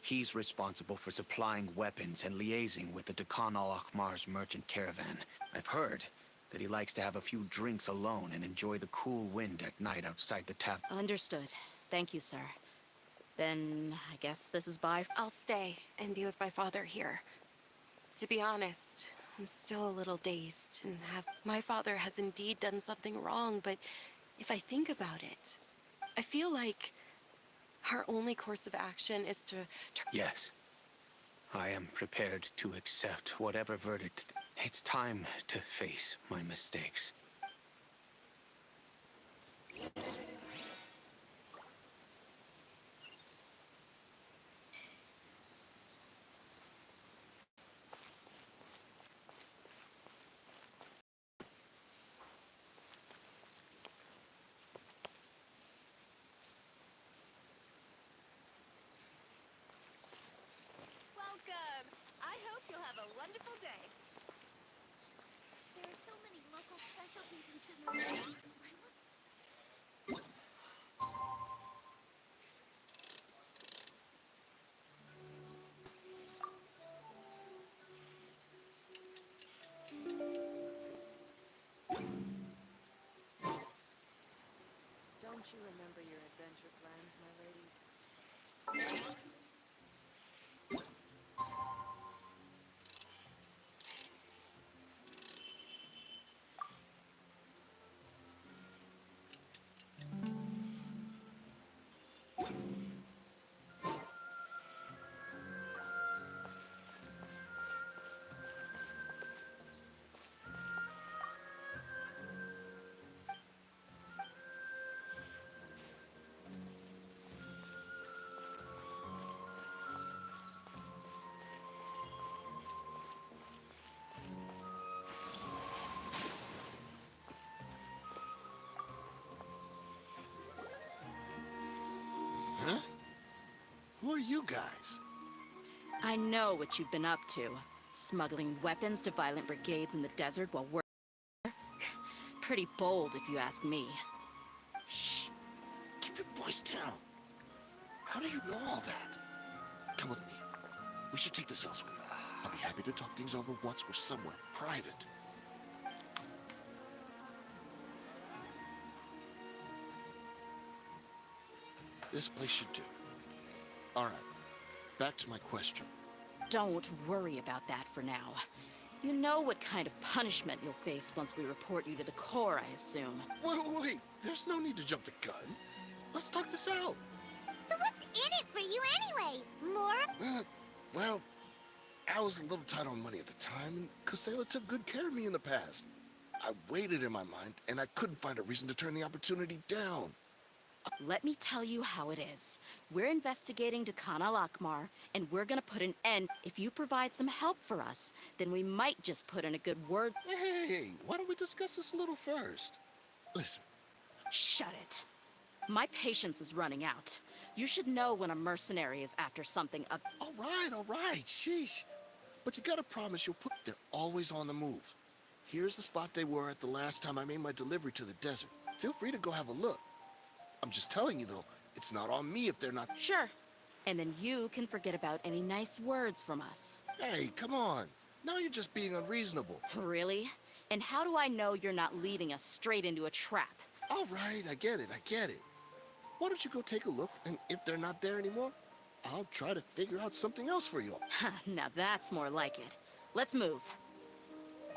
He's responsible for supplying weapons and liaising with the Dakan al-Akhmar's merchant caravan. I've heard that he likes to have a few drinks alone and enjoy the cool wind at night outside the tavern. Understood. Thank you, sir. Then I guess this is bye. I'll stay and be with my father here. To be honest, I'm still a little dazed and have... My father has indeed done something wrong, but if I think about it, I feel like our only course of action is to... Yes. I am prepared to accept whatever verdict. It's time to face my mistakes. Welcome. I hope you'll have a wonderful day. There are so many local specialties in Sonoma. Don't you remember your adventure plans, my lady? Huh? Who are you guys? I know what you've been up to. Smuggling weapons to violent brigades in the desert while we're... Pretty bold, if you ask me. Shh. Keep your voice down. How do you know all that? Come with me. We should take this elsewhere. I'll be happy to talk things over once we're somewhere private. This place should do. All right. Back to my question. Don't worry about that for now. You know what kind of punishment you'll face once we report you to the Corps, I assume. Wait. There's no need to jump the gun. Let's talk this out. So what's in it for you anyway? More? Well, I was a little tight on money at the time, and Kusela took good care of me in the past. I weighed it in my mind, and I couldn't find a reason to turn the opportunity down. Let me tell you how it is. We're investigating Dakan al-Akhmar, and we're gonna put an end. If you provide some help for us, then we might just put in a good word. Hey, why don't we discuss this a little first? Listen. Shut it. My patience is running out. You should know when a mercenary is after something up. All right, sheesh. But you gotta promise you'll put... They're always on the move. Here's the spot they were at the last time I made my delivery to the desert. Feel free to go have a look. I'm just telling you, though, it's not on me if they're not... Sure. And then you can forget about any nice words from us. Hey, come on. Now you're just being unreasonable. Really? And how do I know you're not leading us straight into a trap? All right, I get it. Why don't you go take a look, and if they're not there anymore, I'll try to figure out something else for you. Now that's more like it. Let's move.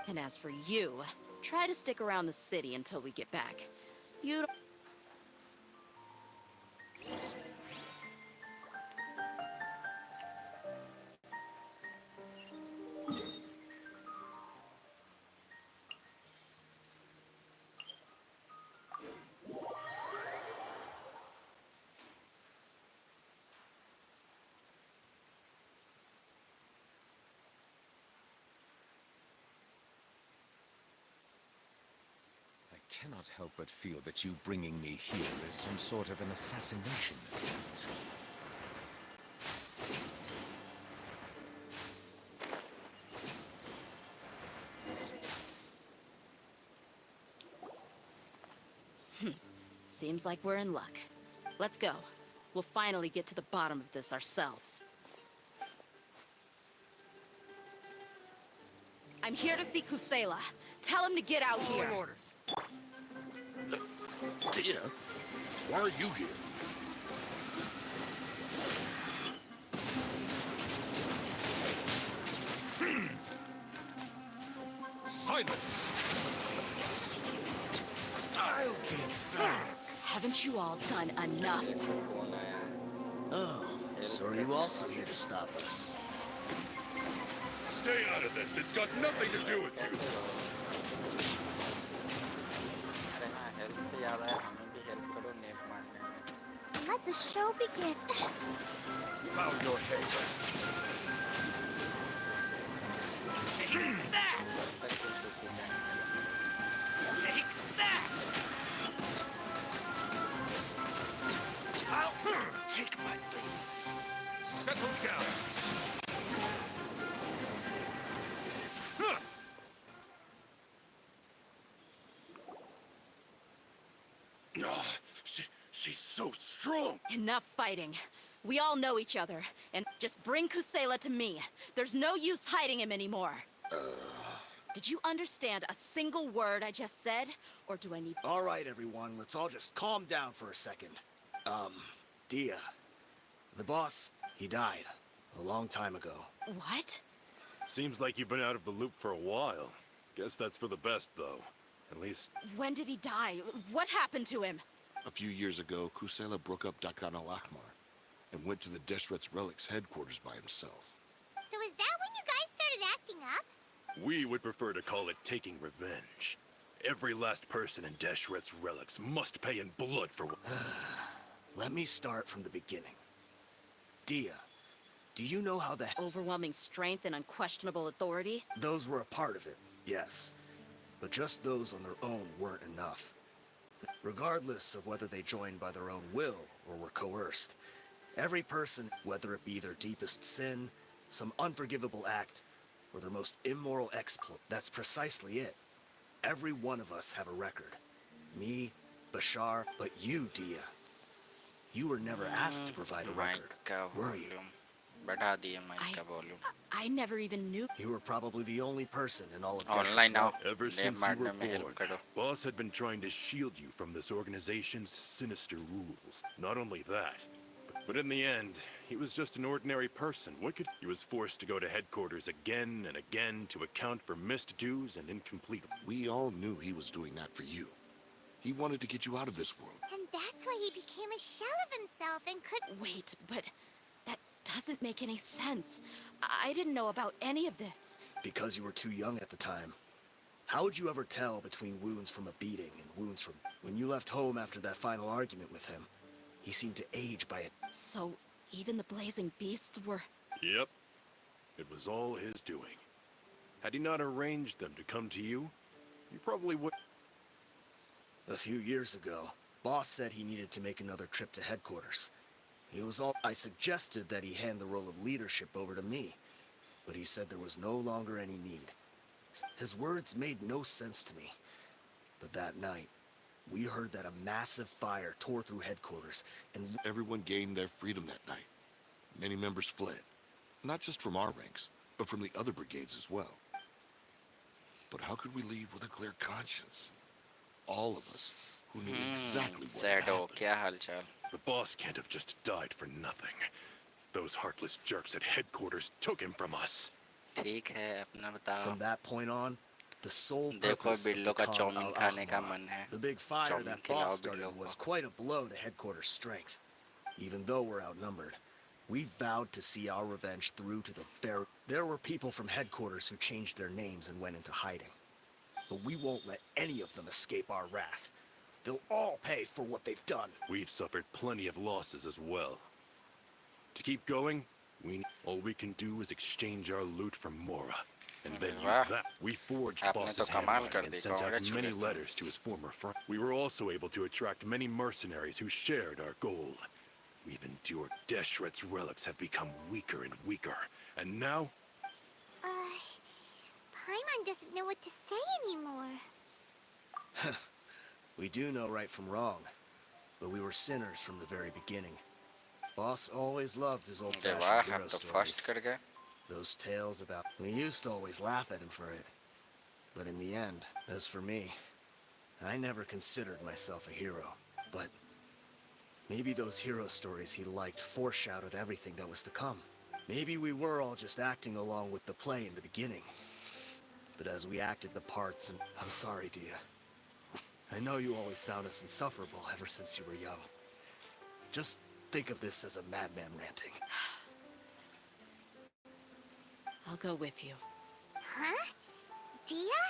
And as for you, try to stick around the city until we get back. You don't... cannot help but feel that you bringing me here is some sort of an assassination attempt. Seems like we're in luck. Let's go. We'll finally get to the bottom of this ourselves. I'm here to see Kusela. Tell him to get out here. Following orders. Tia, why are you here? Silence! I'll get back. Haven't you all done enough? Oh, so are you also here to stop us? Stay out of this. It's got nothing to do with you. अरे हाँ help से याद आया हमें भी help करो nap मारने में Let the show begin. Bow your head. Take that! Take that! I'll take my leave. Settle down. She's so strong. Enough fighting. We all know each other, and just bring Kusela to me. There's no use hiding him anymore. Did you understand a single word I just said? Or do I need... All right, everyone, let's all just calm down for a second. Dia, the boss, he died a long time ago. What? Seems like you've been out of the loop for a while. Guess that's for the best, though. At least... When did he die? What happened to him? A few years ago, Kusela broke up Dakan al-Ahmar and went to the Deshret's Relics headquarters by himself. So is that when you guys started acting up? we would prefer to call it taking revenge. Every last person in Deshret's Relics must pay in blood for what... Let me start from the beginning. Dia, do you know how the... Overwhelming strength and unquestionable authority? Those were a part of it, yes. But just those on their own weren't enough. Regardless of whether they joined by their own will or were coerced, every person, whether it be their deepest sin, some unforgivable act, or their most immoral exploit, that's precisely it. Every one of us have a record. Me, Bashar, but you, Dia. You were never asked to provide a record, were you? बढ़ा दिए mic का volume I never even knew. You were probably the only person in all of Online now. Ever नेप since you were मारने में help born, करो Boss had been trying to shield you from this organization's sinister rules. Not only that, but in the end, he was just an ordinary person. What could... He was forced to go to headquarters again and again to account for missed dues and incomplete... We all knew he was doing that for you. He wanted to get you out of this world. And that's why he became a shell of himself and couldn't... Wait, but that doesn't make any sense. I didn't know about any of this. Because you were too young at the time. How would you ever tell between wounds from a beating and wounds from... When you left home after that final argument with him, he seemed to age by it. So, even the blazing beasts were... Yep. It was all his doing. Had he not arranged them to come to you, you probably would... A few years ago, Boss said he needed to make another trip to headquarters. He was all... I suggested that he hand the role of leadership over to me, but he said there was no longer any need. His words made no sense to me. But that night, we heard that a massive fire tore through headquarters, and Everyone gained their freedom that night. Many members fled, not just from our ranks, but from the other brigades as well. But how could we leave with a clear conscience? All of us who knew exactly what had shadow happened. क्या हालचाल The boss can't have just died for nothing. Those heartless jerks at headquarters took him from us. ठीक है अपना बताओ from that point on, the sole देखो purpose of बिल्लो का Dakan chowmein खाने का al-Ahmar, मन है the big fire chowmein that खिलाओ Boss बिल्लो started, को was quite a blow to headquarters strength. Even though we're outnumbered, we vowed to see our revenge through to the very... There were people from headquarters who changed their names and went into hiding. But we won't let any of them escape our wrath. They'll all pay for what they've done. We've suffered plenty of losses as well. To keep going, all we can do is exchange our loot from Mora. and then वाह, used that. We forged आपने Boss's तो कमाल कर handwriting and the, sent out many letters to congratulations. his former friend. We were also able to attract many mercenaries who shared our goal. We've endured. Deshret's relics have become weaker and weaker, and now Paimon doesn't know what to say anymore. We do know right from wrong, but we were sinners from the very beginning. Boss always loved his अरे old-fashioned वाह, hero हम तो first stories. कर गए. Those tales about... We used to always laugh at him for it. But in the end, as for me, I never considered myself a hero. But maybe those hero stories he liked foreshadowed everything that was to come. Maybe we were all just acting along with the play in the beginning. But as we acted the parts, and I'm sorry, Dia. I know you always found us insufferable ever since you were young. Just think of this as a madman ranting. I'll go with you. Huh? Dia?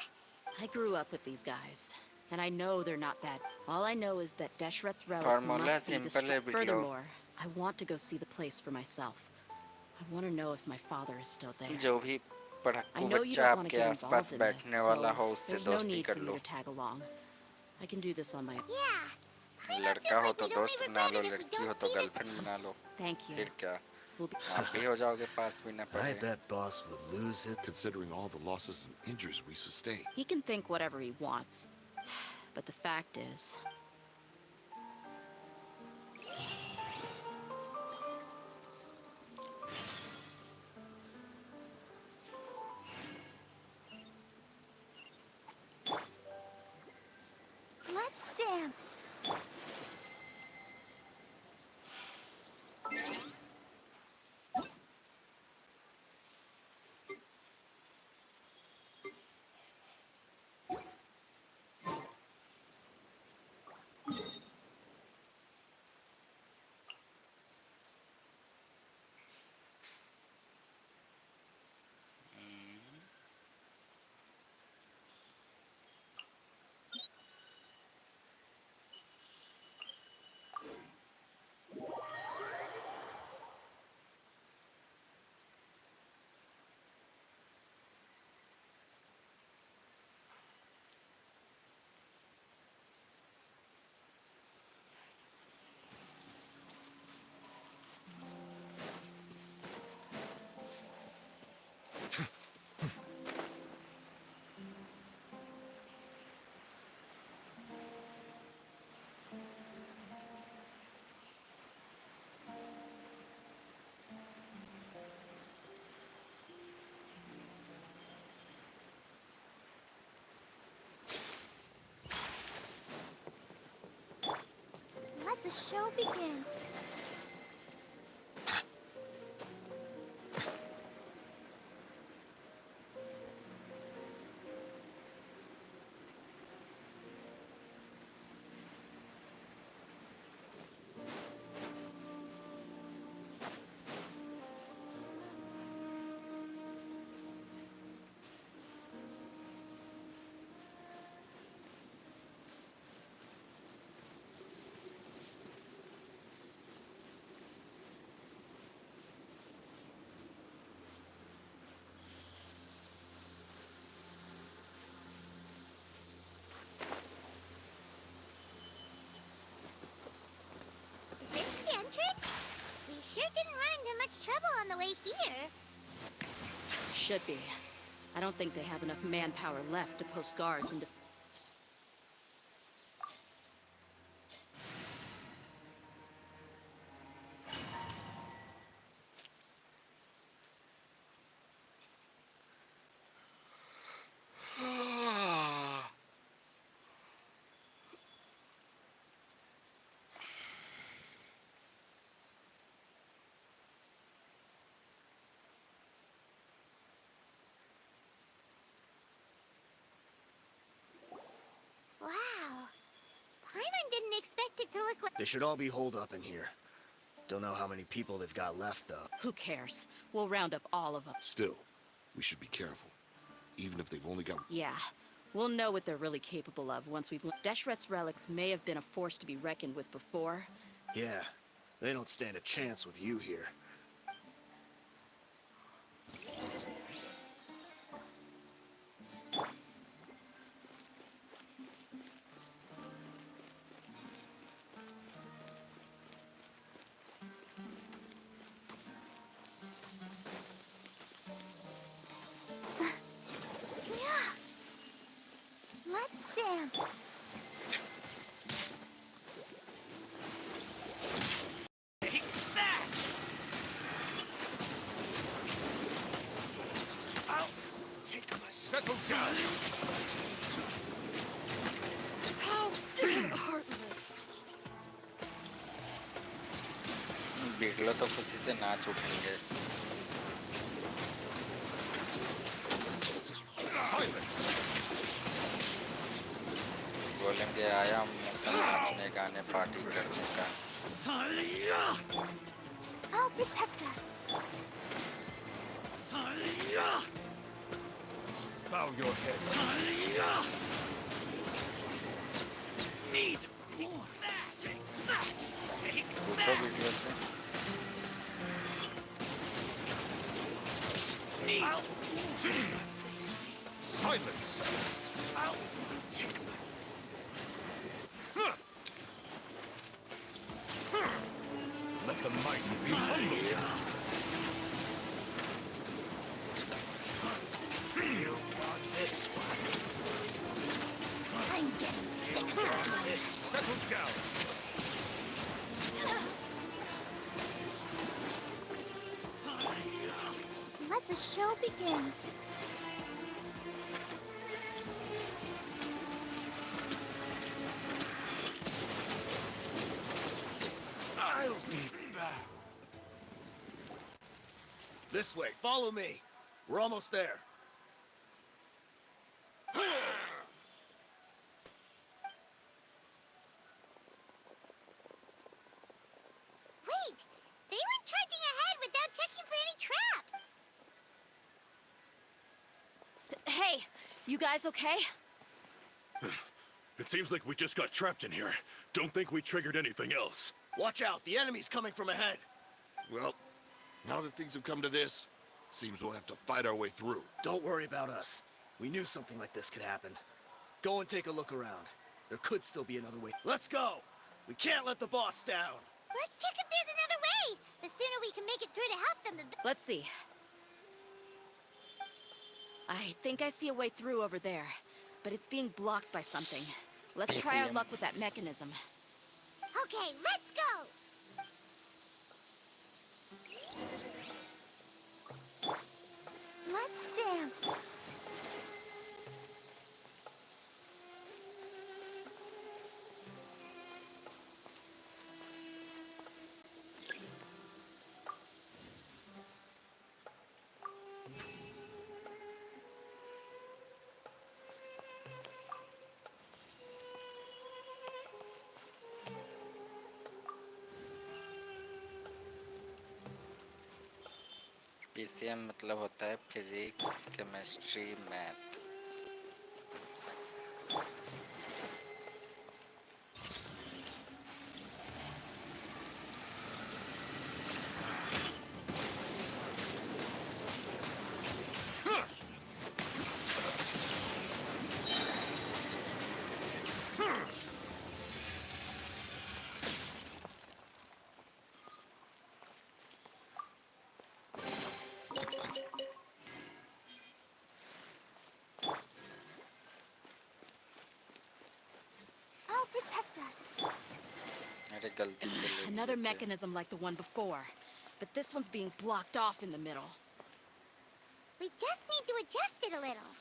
I grew up with these guys, and I know they're not bad. All I know is that Deshret's relics Formula must be simple destroyed. video. Furthermore, I want to go see the place for myself. I want to know if my father is still there. जो भी I पढ़ाकू know you बच्चा don't want to आपके get आसपास involved in this, बैठने वाला so हो उससे there's no दोस्ती need कर for you low. to tag along. I can do this on my own. Yeah. लड़का हो तो we'd दोस्त only बना लो, regret it if we लड़की हो don't तो see this. गर्लफ्रेंड बना लो. Thank you. फिर क्या? We'll be... आप भी हो जाओगे पास भी ना I पढ़े. bet Boss would lose it, considering all the losses and injuries we sustained. He can think whatever he wants. But the fact is... Let's dance. Let the show begin. Is this the entrance? We sure didn't run into much trouble on the way here. Should be. I don't think they have enough manpower left to post guards and to... Wow. Paimon didn't expect it to look like... They should all be holed up in here. Don't know how many people they've got left, though. Who cares? We'll round up all of them. Still, we should be careful. Even if they've only got... Yeah. We'll know what they're really capable of once we've... Deshret's relics may have been a force to be reckoned with before. Yeah, they don't stand a chance with you here. How heartless. बिगलो तो खुशी से नाच उठेंगे. Silence! बोलेंगे आया मौसम नाचने गाने पार्टी करने का. I'll protect us. Bow your head. Need more. Take that. Take पूछो वीडियो से. Silence! I'll take Let the mighty be humble. you want this one. I'm getting sick of this. Settle down. Let the show begin. I'll be back. This way, follow me. We're almost there. Wait! They went charging ahead without checking for any traps! Hey, you guys okay? It seems like we just got trapped in here. Don't think we triggered anything else. Watch out, the enemy's coming from ahead. Well, now that things have come to this, seems we'll have to fight our way through. Don't worry about us. We knew something like this could happen. Go and take a look around. There could still be another way. Let's go! We can't let the boss down! Let's check if there's another way! The sooner we can make it through to help them, the Let's see. I think I see a way through over there, but it's being blocked by something. Let's try our luck with that mechanism. Okay, let's go! Let's dance. PCM मतलब होता है physics, chemistry, math. I'll protect us. अरे गलती से ले Another लिए थे. mechanism like the one before, but this one's being blocked off in the middle. We just need to adjust it a little.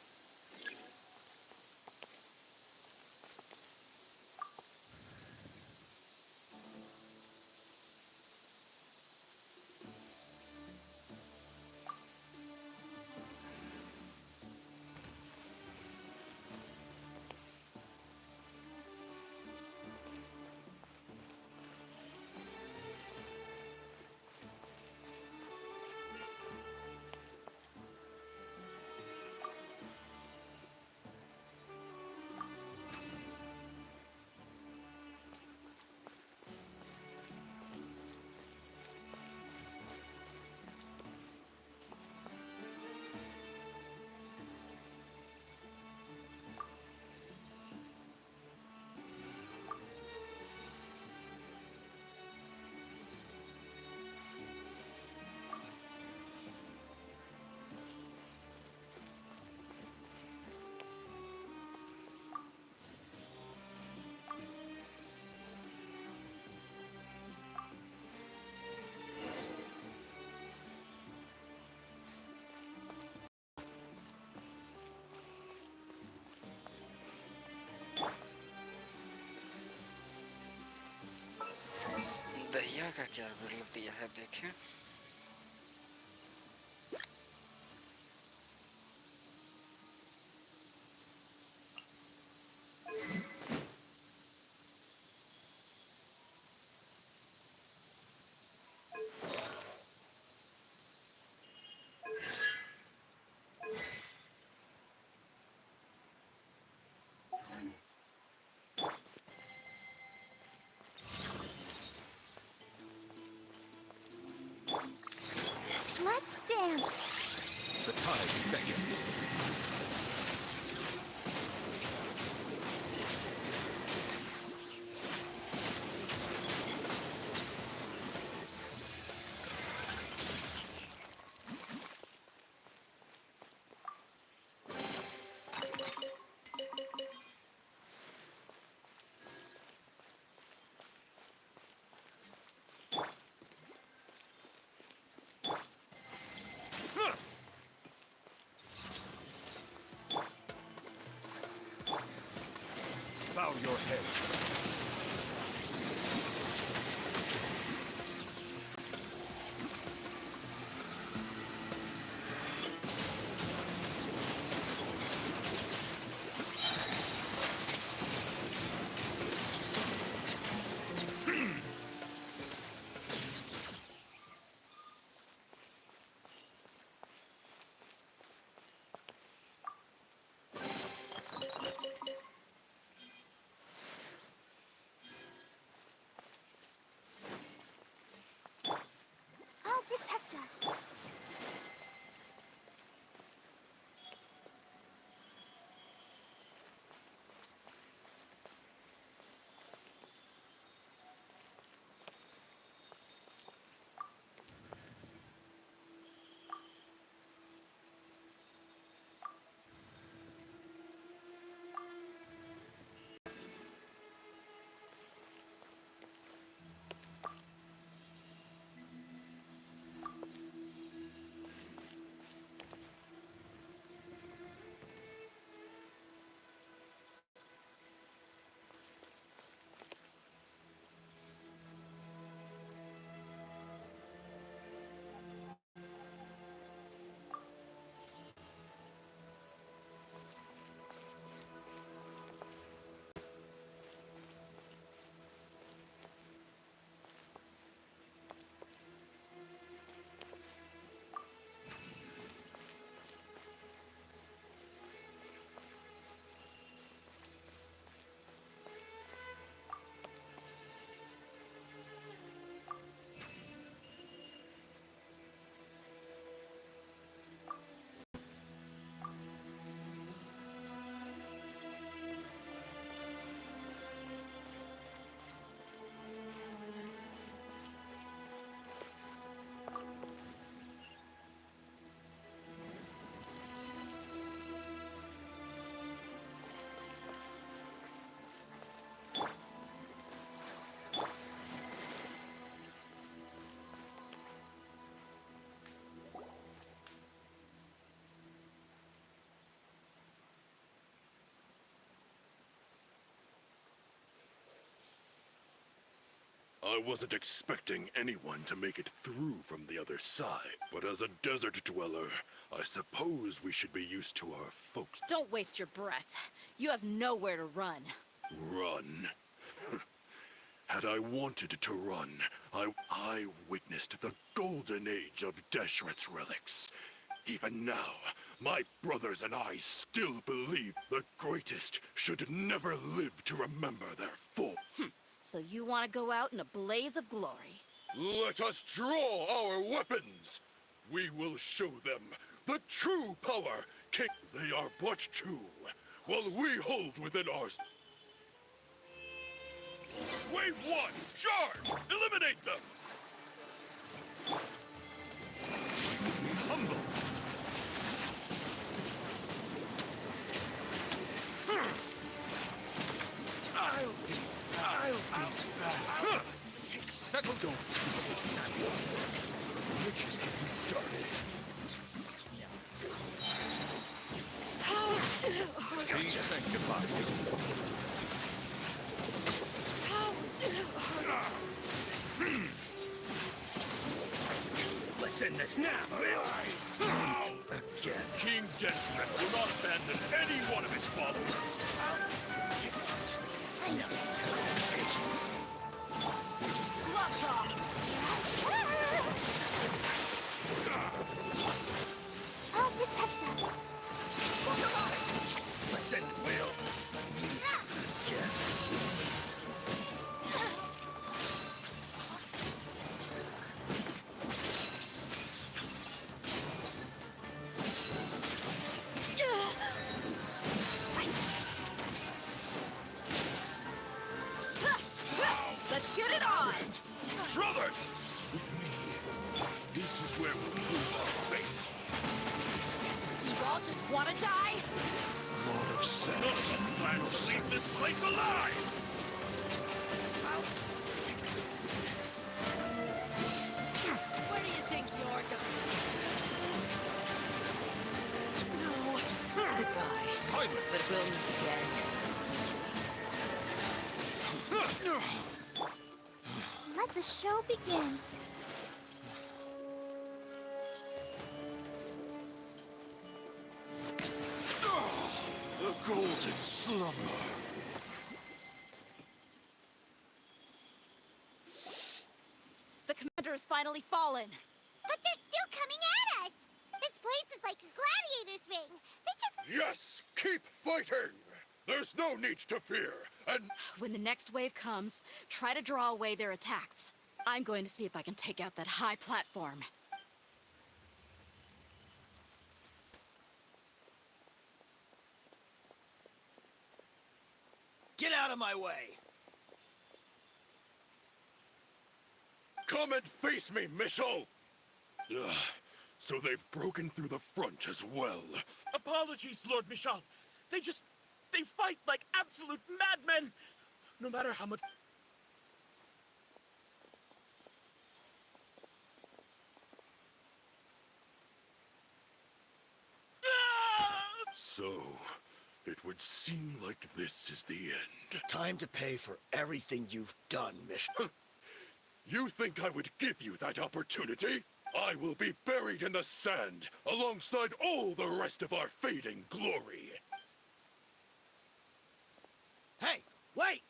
का क्या बिल दिया है देखें। Let's dance. The tides beckon. Bow your heads. I'll protect us. I wasn't expecting anyone to make it through from the other side, but as a desert dweller, I suppose we should be used to our folks. Don't waste your breath. You have nowhere to run. Run. Had I wanted to run, I witnessed the golden age of Deshret's relics. Even now, my brothers and I still believe the greatest should never live to remember their fall. So you want to go out in a blaze of glory? Let us draw our weapons! We will show them the true power King. They are but two, while we hold within ours. Wave one, charge! Eliminate them! Be humble. Settle down. We're just getting started. Be sanctified. Let's end this now, Will. Again. King Genshin will not abandon any one of his followers. I know. Gloves off! I'll protect us. Let's end it, Will. Let's get it on! Brothers! With me, this is where we'll prove our faith. Do you all just want to die? Lord of Sense. None of us plan to leave this place alive! Where do you think you're going? No. Goodbye. Silence! But we'll meet again. Let the show begin. The golden slumber. The commander has finally fallen. But they're still coming at us. This place is like a gladiator's ring. They just... Yes! Keep fighting! There's no need to fear, and... When the next wave comes, try to draw away their attacks. I'm going to see if I can take out that high platform. Get out of my way! Come and face me, Michel! Ugh, so they've broken through the front as well. Apologies, Lord Michal. They fight like absolute madmen. No matter how much... So, it would seem like this is the end. Time to pay for everything you've done, Michel. You think I would give you that opportunity? I will be buried in the sand, alongside all the rest of our fading glory. Hey, wait!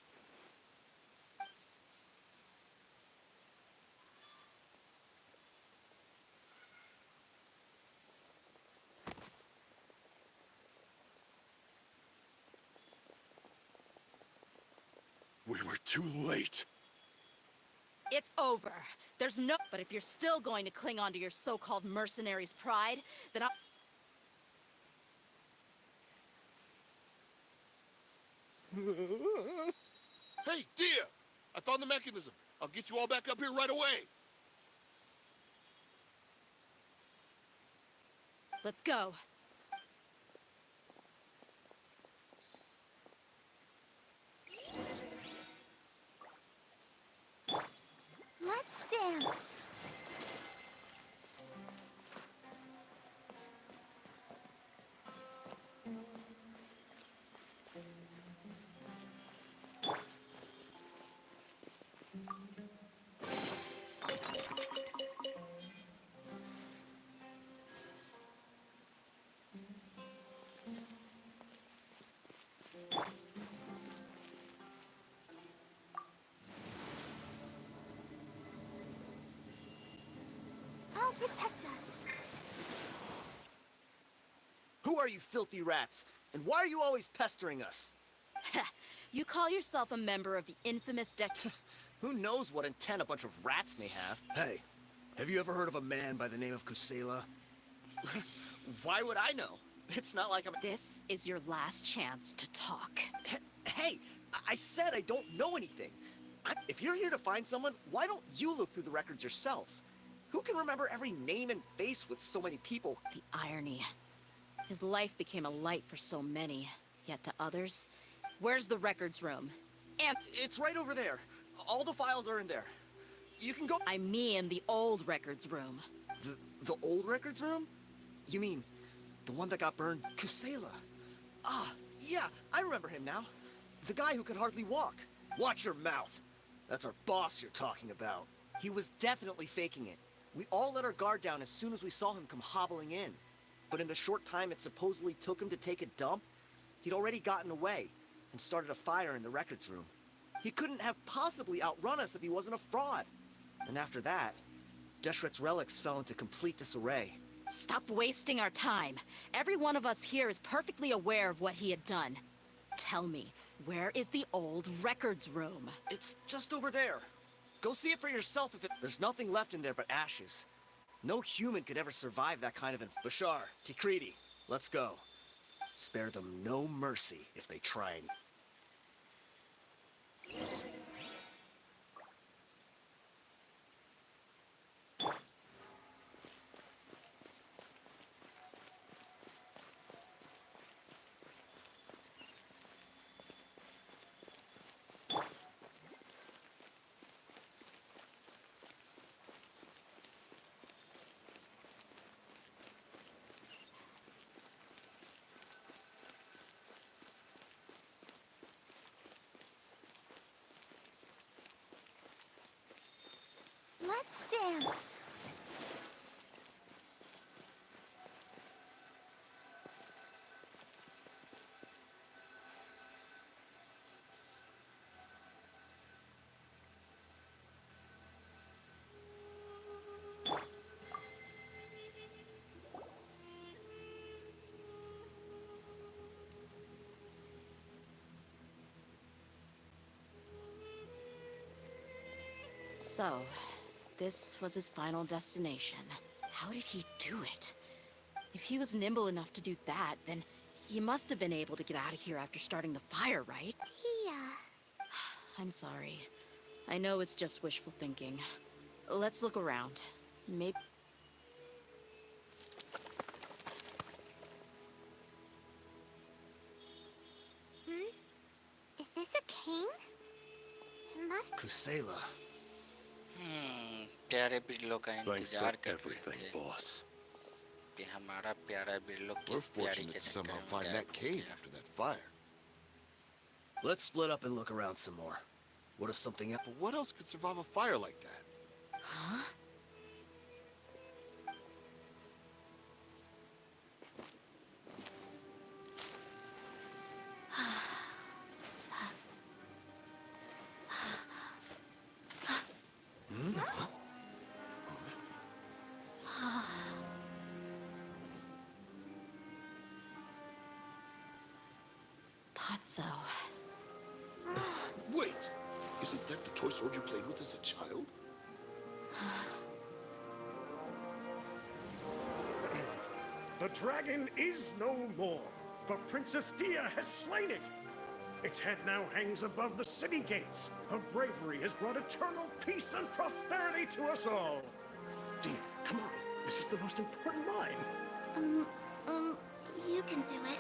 We were too late. It's over. There's no... But if you're still going to cling on to your so-called mercenary's pride, then I'll... Hey, dear! I found the mechanism. I'll get you all back up here right away. Let's go. Let's dance. I'll protect us. Who are you filthy rats? And why are you always pestering us? You call yourself a member of the infamous Who knows what intent a bunch of rats may have? Hey, have you ever heard of a man by the name of Kusela? Why would I know? It's not like I'm... This is your last chance to talk. Hey, I said I don't know anything. If you're here to find someone, why don't you look through the records yourselves? Who can remember every name and face with so many people? The irony. His life became a light for so many, yet to others... Where's the records room? And it's right over there. All the files are in there. You can go... I mean the old records room. The old records room? You mean the one that got burned? Kusela. Ah, yeah, I remember him now. The guy who could hardly walk. Watch your mouth. That's our boss you're talking about. He was definitely faking it. We all let our guard down as soon as we saw him come hobbling in. But in the short time it supposedly took him to take a dump, he'd already gotten away and started a fire in the records room. He couldn't have possibly outrun us if he wasn't a fraud. And after that, Deshret's relics fell into complete disarray. Stop wasting our time. Every one of us here is perfectly aware of what he had done. Tell me, where is the old records room? It's just over there. Go see it for yourself if it... There's nothing left in there but ashes. No human could ever survive that kind of... Bashar, Tikriti, let's go. Spare them no mercy if they try any... Let's dance. So, this was his final destination. How did he do it? If he was nimble enough to do that, then he must have been able to get out of here after starting the fire, right? I'm sorry. I know it's just wishful thinking. Let's look around. Maybe... Is this a cane? It must... Kusela. प्यारे बिरलो का Thanks for इंतजार कर रहे everything, थे boss. कि हमारा प्यारा बिरलो We're किस प्यारी fortunate के to somehow चक्कर में find गायब that हो cave गया। after that fire. Let's split up and look around some more. What if something else... But what else could survive a fire like that? Huh? Thought so. Wait! Isn't that the toy sword you played with as a child? The dragon is no more, for Princess Dia has slain it. Its head now hangs above the city gates. Her bravery has brought eternal peace and prosperity to us all. Dia, come on. This is the most important line. You can do it.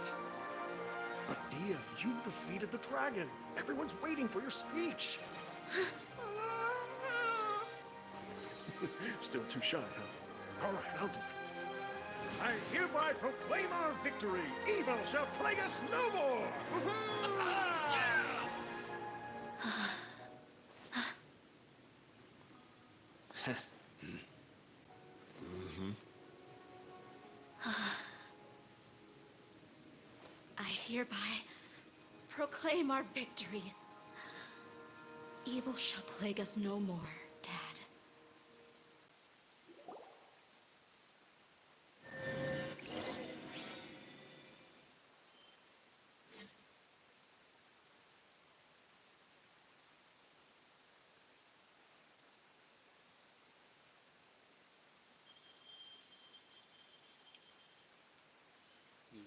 But Dia, you defeated the dragon. Everyone's waiting for your speech. Still too shy, huh? All right, I'll do it. I hereby proclaim our victory. Evil shall plague us no more. I hereby proclaim our victory. Evil shall plague us no more, Dad.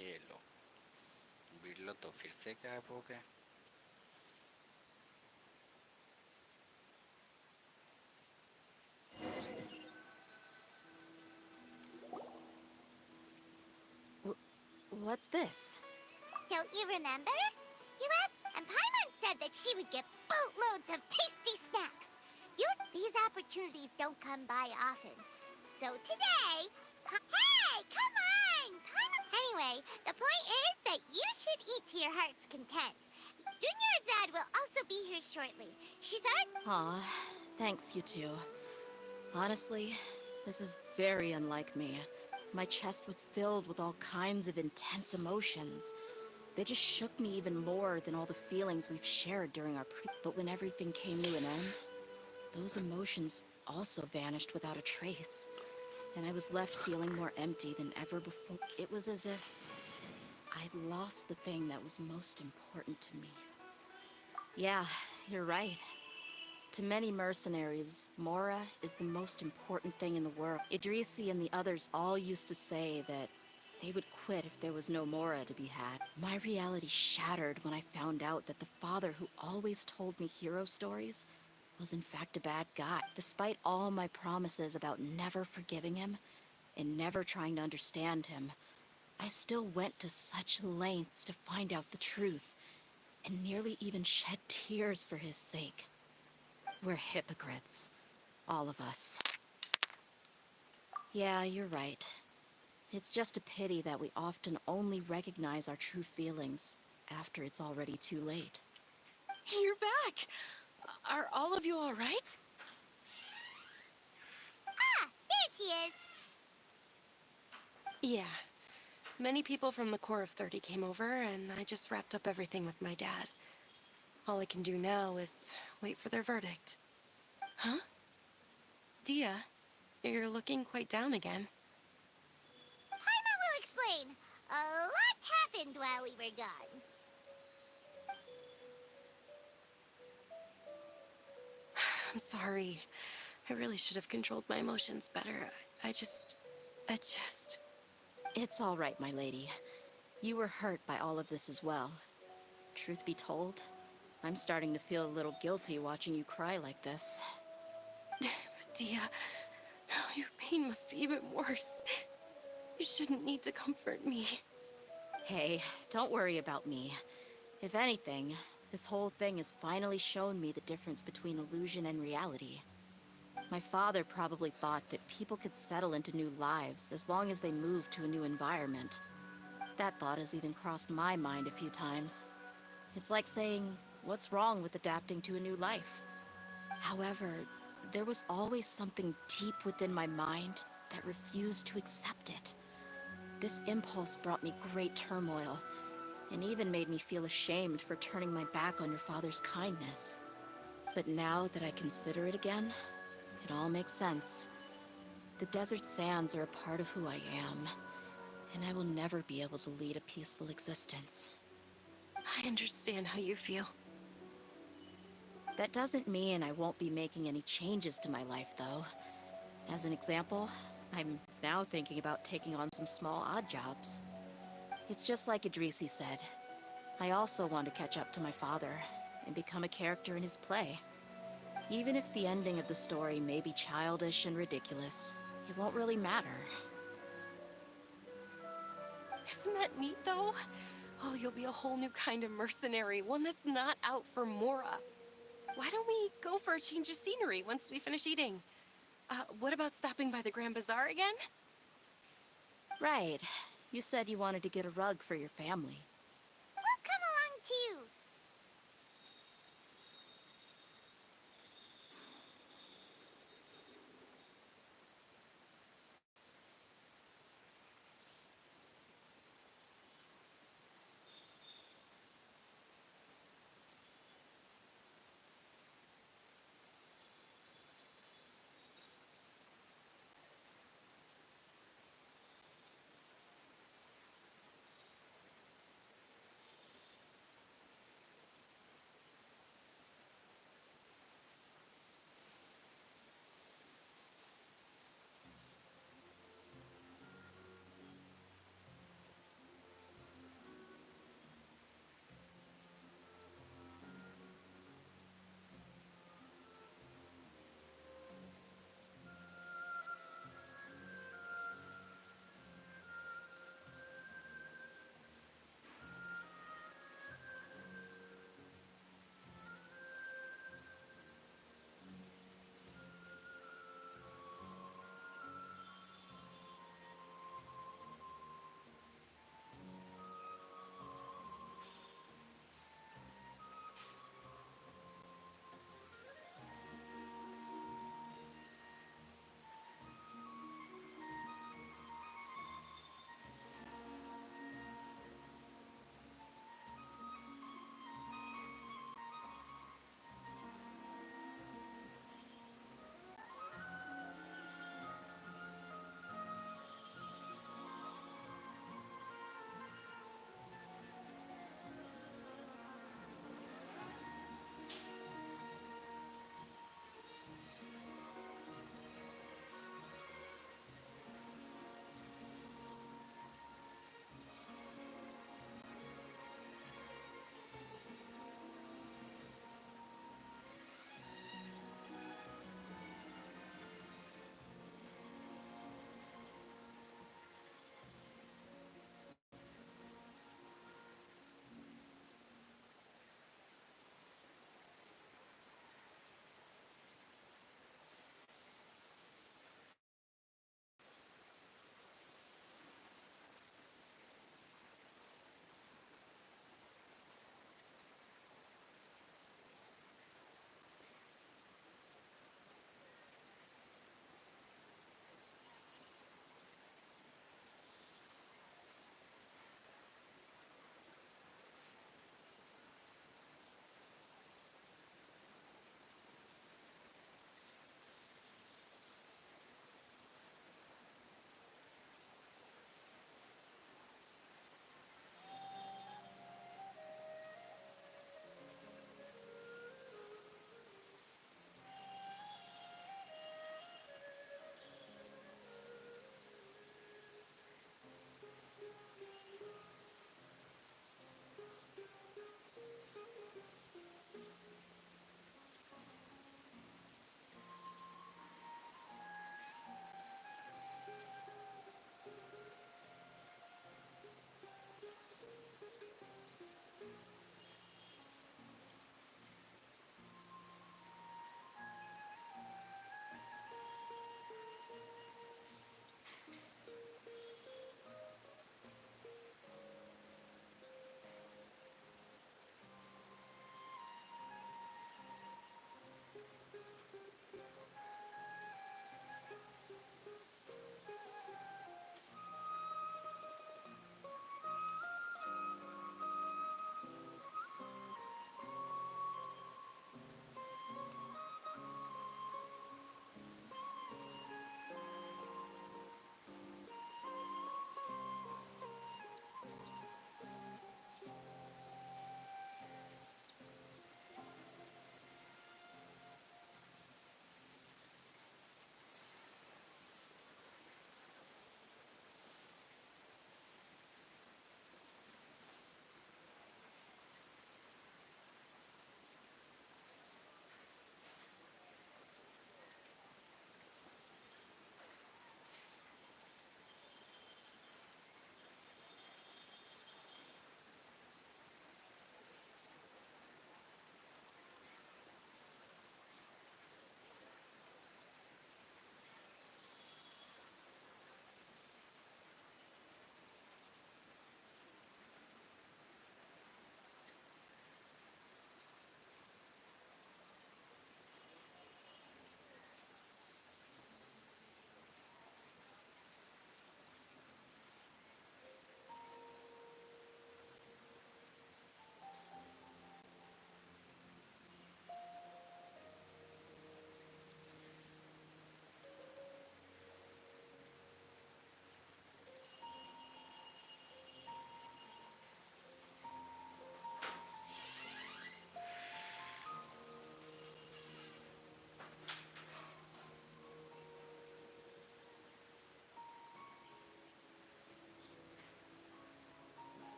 ये लो बिरलो तो फिर से गायब हो गए। What's this? Don't you remember? You asked, and Paimon said that she would get boatloads of tasty snacks. These opportunities don't come by often. So today, hey, come on! Paimon... Anyway, the point is that you should eat to your heart's content. Junior Zad will also be here shortly. She's our... Aw, thanks, you two. Honestly, This is very unlike me. My chest was filled with all kinds of intense emotions. They just shook me even more than all the feelings we've shared during our But when everything came to an end, those emotions also vanished without a trace. And I was left feeling more empty than ever before. It was as if I'd lost the thing that was most important to me. Yeah, you're right. To many mercenaries, Mora is the most important thing in the world. Idrisi and the others all used to say that they would quit if there was no Mora to be had. My reality shattered when I found out that the father who always told me hero stories was in fact a bad guy. Despite all my promises about never forgiving him and never trying to understand him, I still went to such lengths to find out the truth and nearly even shed tears for his sake. We're hypocrites. All of us. Yeah, you're right. It's just a pity that we often only recognize our true feelings after it's already too late. You're back! Are all of you all right? Ah, there she is. Yeah. Many people from the Corps of 30 came over, and I just wrapped up everything with my dad. All I can do now is wait for their verdict. Huh? Dia, you're looking quite down again. Paimon will explain. A lot happened while we were gone. I'm sorry. I really should have controlled my emotions better. I just... It's all right, my lady. You were hurt by all of this as well. Truth be told, I'm starting to feel a little guilty watching you cry like this. Dia, your pain must be even worse. You shouldn't need to comfort me. Hey, don't worry about me. If anything, this whole thing has finally shown me the difference between illusion and reality. My father probably thought that people could settle into new lives as long as they moved to a new environment. That thought has even crossed my mind a few times. It's like saying, what's wrong with adapting to a new life? However, there was always something deep within my mind that refused to accept it. This impulse brought me great turmoil, and even made me feel ashamed for turning my back on your father's kindness. But now that I consider it again, it all makes sense. The desert sands are a part of who I am, and I will never be able to lead a peaceful existence. I understand how you feel. That doesn't mean I won't be making any changes to my life, though. As an example, I'm now thinking about taking on some small odd jobs. It's just like Idrisi said. I also want to catch up to my father and become a character in his play. Even if the ending of the story may be childish and ridiculous, it won't really matter. Isn't that neat, though? Oh, you'll be a whole new kind of mercenary, one that's not out for Mora. Why don't we go for a change of scenery once we finish eating? What about stopping by the Grand Bazaar again? Right. You said you wanted to get a rug for your family. We'll come along too.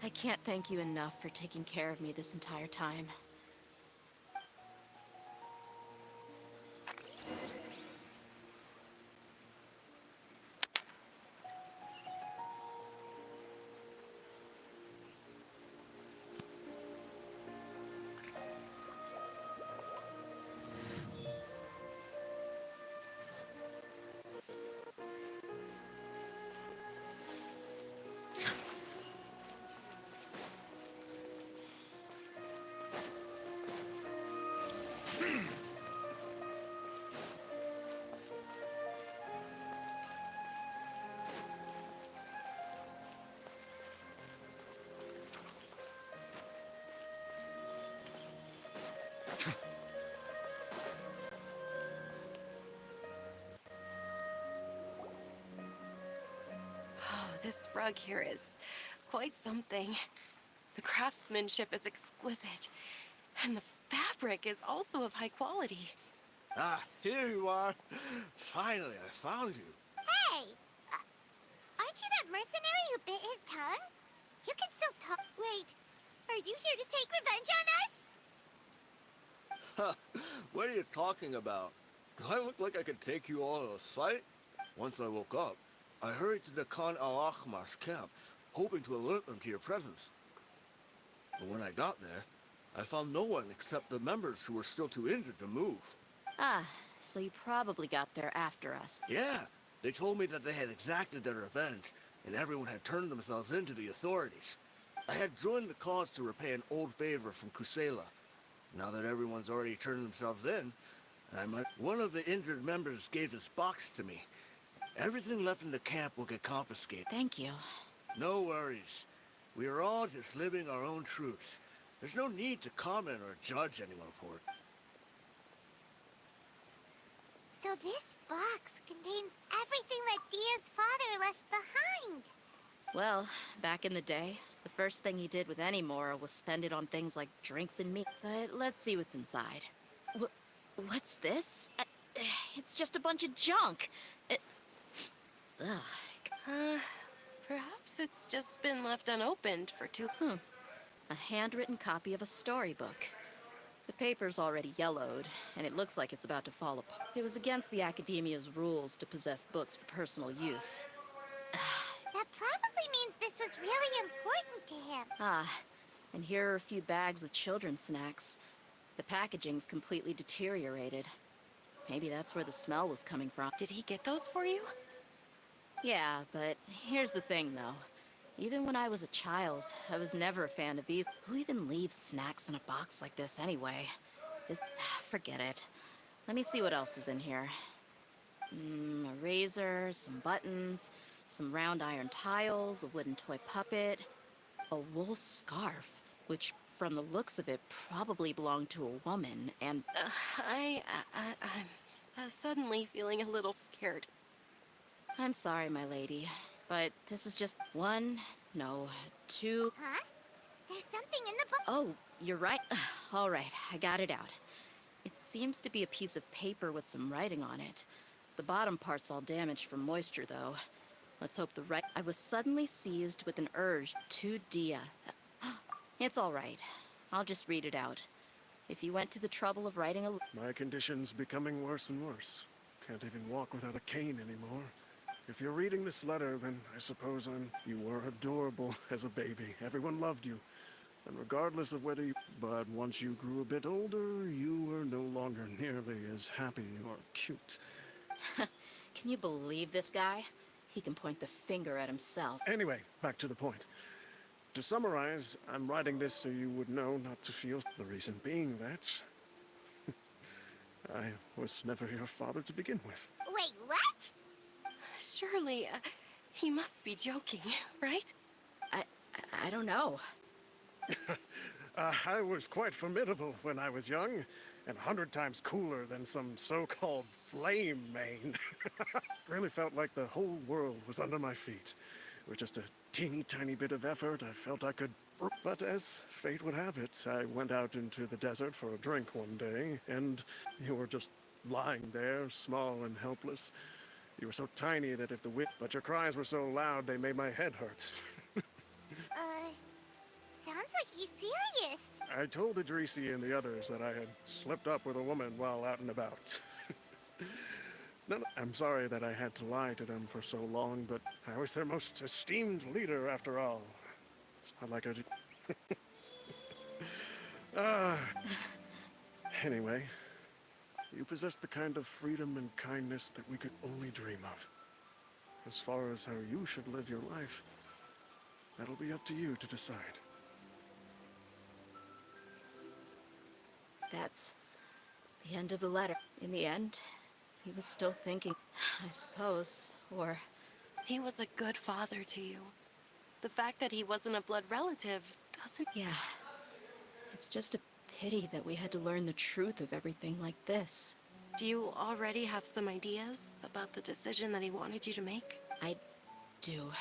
I can't thank you enough for taking care of me this entire time. Oh, this rug here is quite something. The craftsmanship is exquisite, and the fabric is also of high quality. Ah, here you are. Finally, I found you. Hey! Aren't you that mercenary who bit his tongue? You can still talk. Wait, are you here to take revenge on us? What are you talking about? Do I look like I could take you all to a fight? Once I woke up, I hurried to the Khan al-Ahmar's camp, hoping to alert them to your presence. But when I got there, I found no one except the members who were still too injured to move. Ah, so you probably got there after us. Yeah, they told me that they had exacted their revenge, and everyone had turned themselves in to the authorities. I had joined the cause to repay an old favor from Kusela. Now that everyone's already turned themselves in, one of the injured members gave this box to me. Everything left in the camp will get confiscated. Thank you. No worries. We are all just living our own truths. There's no need to comment or judge anyone for it. So this box contains everything that Dia's father left behind. Well, back in the day, the first thing he did with any moral was spend it on things like drinks and meat. But let's see what's inside. What's this? It's just a bunch of junk. Ugh. Perhaps it's just been left unopened for too... A handwritten copy of a storybook. The paper's already yellowed, and it looks like it's about to fall apart. It was against the Academia's rules to possess books for personal use. That probably means this was really important to him. Ah, and here are a few bags of children's snacks. The packaging's completely deteriorated. Maybe that's where the smell was coming from. Did he get those for you? Yeah, but here's the thing, though. Even when I was a child, I was never a fan of these. Who even leaves snacks in a box like this anyway? Forget it. Let me see what else is in here. A razor, some buttons, some round iron tiles, a wooden toy puppet, a wool scarf, which from the looks of it probably belonged to a woman, and... I'm suddenly feeling a little scared. I'm sorry, my lady, but this is just two... Huh? There's something in the book. Oh, you're right. All right, I got it out. It seems to be a piece of paper with some writing on it. The bottom part's all damaged from moisture, though. Let's hope the right... I was suddenly seized with an urge to Dia. It's all right. I'll just read it out. If you went to the trouble of writing a... My condition's becoming worse and worse. Can't even walk without a cane anymore. If you're reading this letter, then I suppose you were adorable as a baby. Everyone loved you. And regardless of whether you... But once you grew a bit older, you were no longer nearly as happy or cute. Can you believe this guy? He can point the finger at himself. Anyway, back to the point. To summarize, I'm writing this so you would know not to feel... The reason being that... I was never your father to begin with. Wait, what? Surely, he must be joking, right? I don't know. I was quite formidable when I was young, and 100 times cooler than some so-called flame main. Really felt like the whole world was under my feet. With just a teeny tiny bit of effort, I felt I could... But as fate would have it, I went out into the desert for a drink one day, and you were just lying there, small and helpless. You were so tiny that if the wind... But your cries were so loud, they made my head hurt. Sounds like he's serious. I told Idrisi and the others that I had slept up with a woman while out and about. No, I'm sorry that I had to lie to them for so long, but I was their most esteemed leader after all. It's not like I did. Anyway, you possess the kind of freedom and kindness that we could only dream of. As far as how you should live your life, that'll be up to you to decide. That's the end of the letter. In the end, he was still thinking, I suppose, or... He was a good father to you. The fact that he wasn't a blood relative doesn't... Yeah. It's just a pity that we had to learn the truth of everything like this. Do you already have some ideas about the decision that he wanted you to make? I do.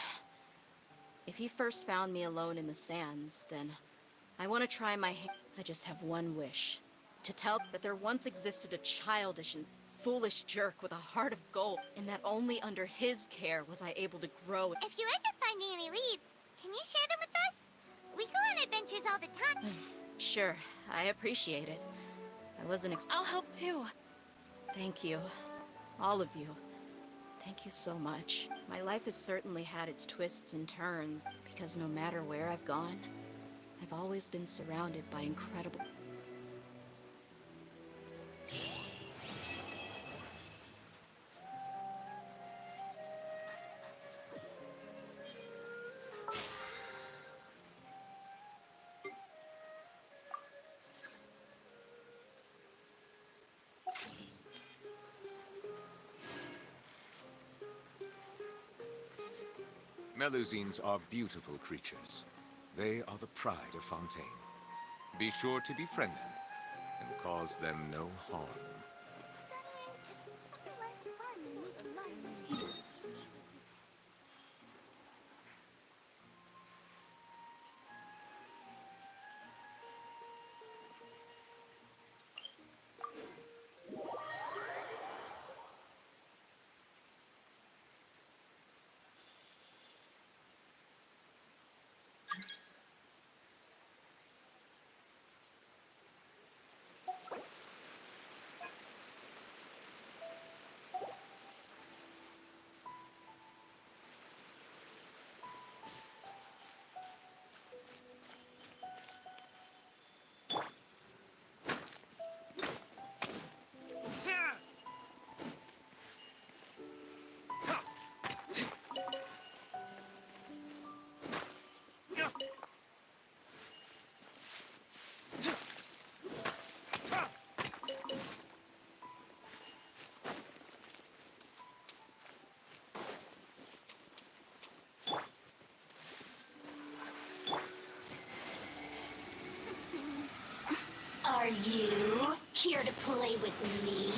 If he first found me alone in the sands, then I want to try my hand. I just have one wish. To tell that there once existed a childish and foolish jerk with a heart of gold, and that only under his care was I able to grow. If you end up finding any leads, can you share them with us? We go on adventures all the time. Sure, I appreciate it. I wasn't I'll help too. Thank you. All of you. Thank you so much. My life has certainly had its twists and turns, because no matter where I've gone, I've always been surrounded by incredible... Melusines are beautiful creatures. They are the pride of Fontaine. Be sure to befriend them and cause them no harm. Studying is far less fun than making money. Are you here to play with me?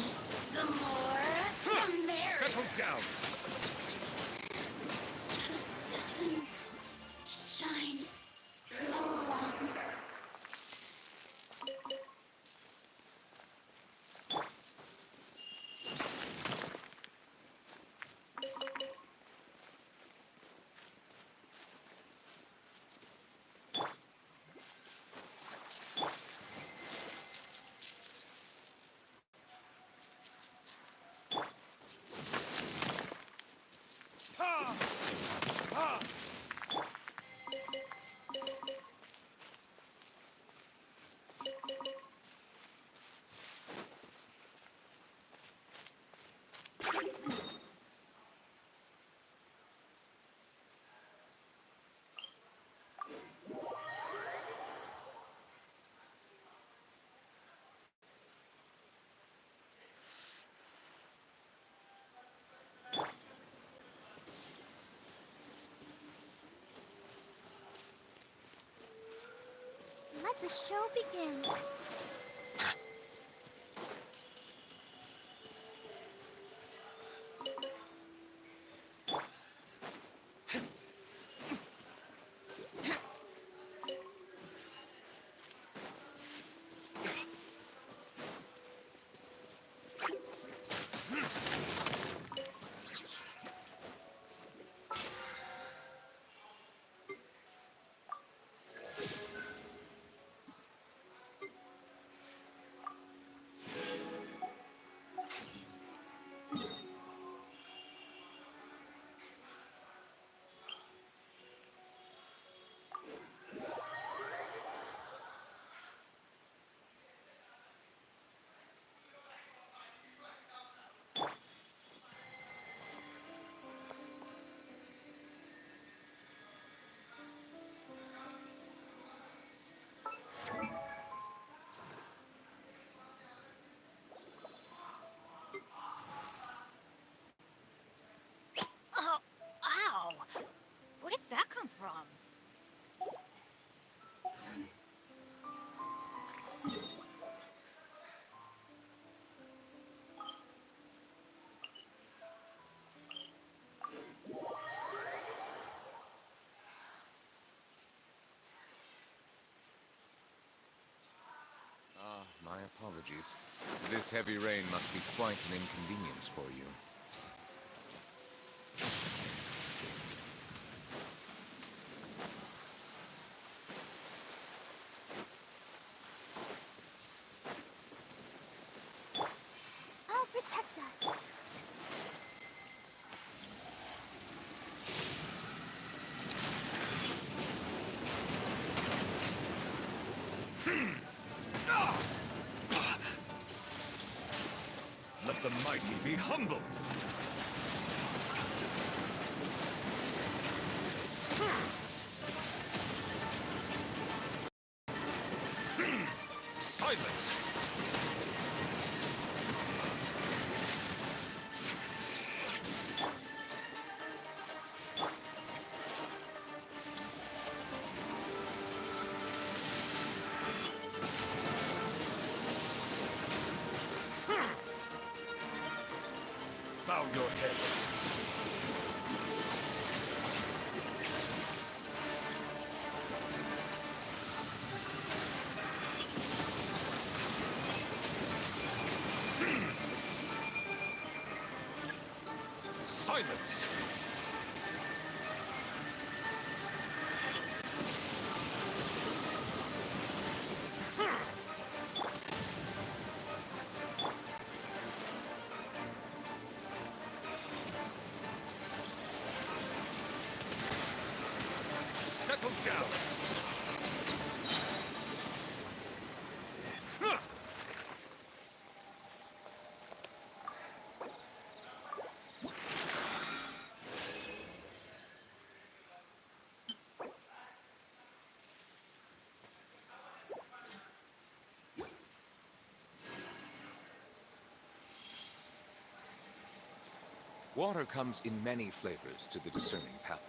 The more, the merrier. Settle down. The citizens shine longer. Let the show begin. apologies. This heavy rain must be quite an inconvenience for you. I'll protect us. Let the mighty be humbled! Silence! Bow your head. Silence! Settle down! Water comes in many flavors to the discerning palate.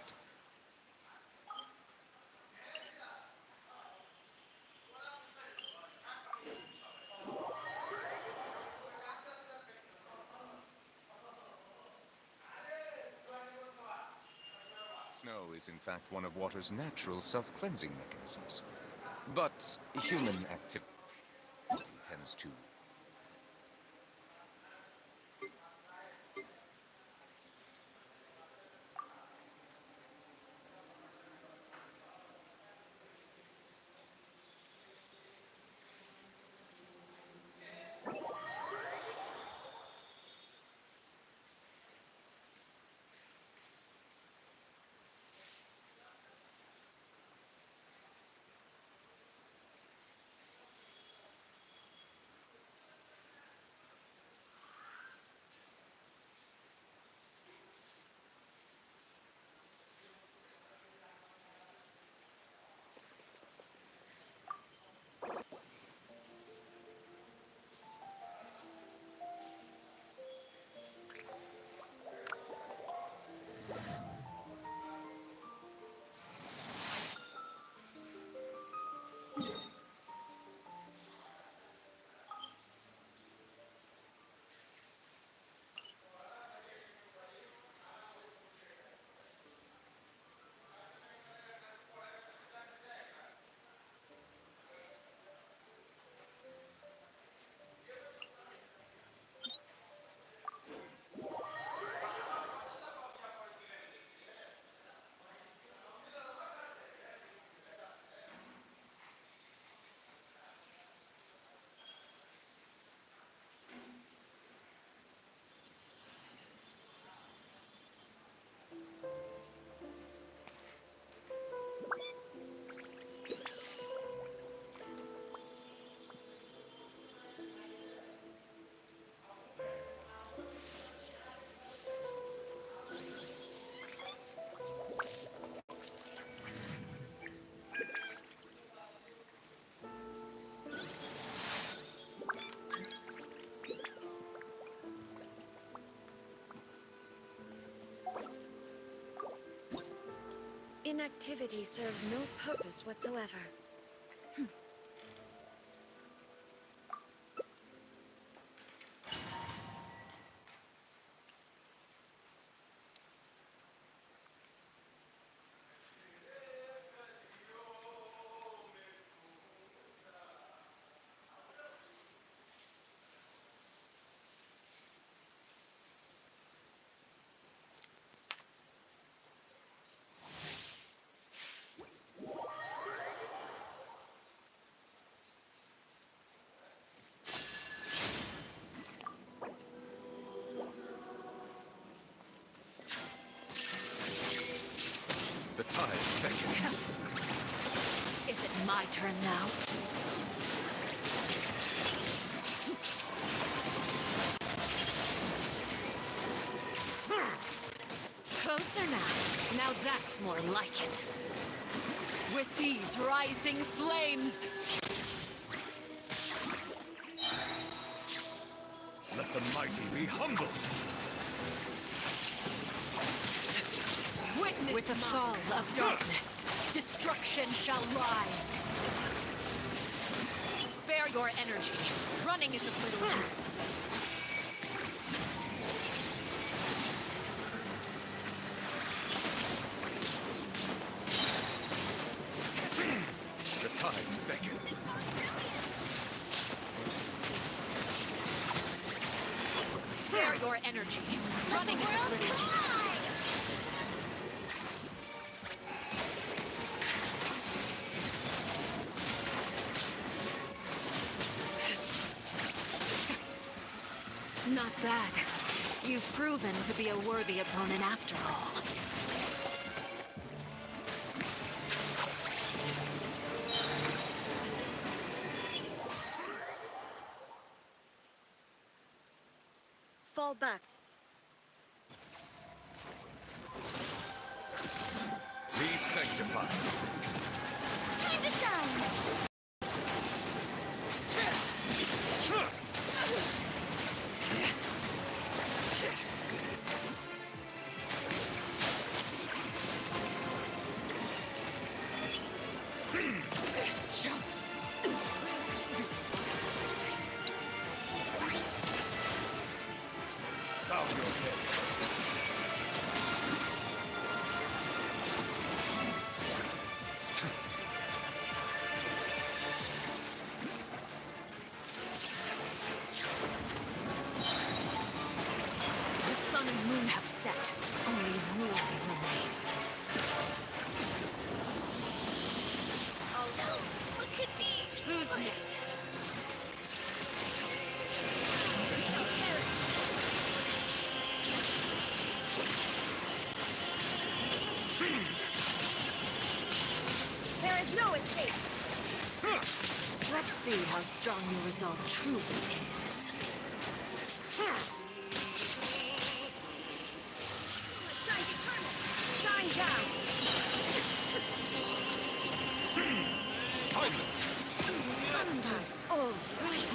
Snow is in fact one of water's natural self-cleansing mechanisms. But human activity tends to Inactivity serves no purpose whatsoever. My turn now. Closer now. Now that's more like it. With these rising flames. Let the mighty be humbled. Witness with the fall of darkness, destruction shall rise. Spare your energy. Running is of little use. The tides beckon. Spare your energy. Running is of little use. Not bad. You've proven to be a worthy opponent after all. Fall back. Be sanctified. Time to shine! Bow your head. The sun and moon have set. Only rule remains. Oh no, what could be? Who's next? There is no escape. Let's see how strong your resolve truly is. Shine determined. Shine down. Silence! Thunder. Oh, sweet.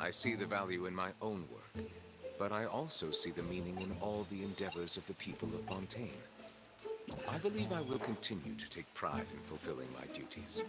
I see the value in my own work, but I also see the meaning in all the endeavors of the people of Fontaine. I believe I will continue to take pride in fulfilling my duties.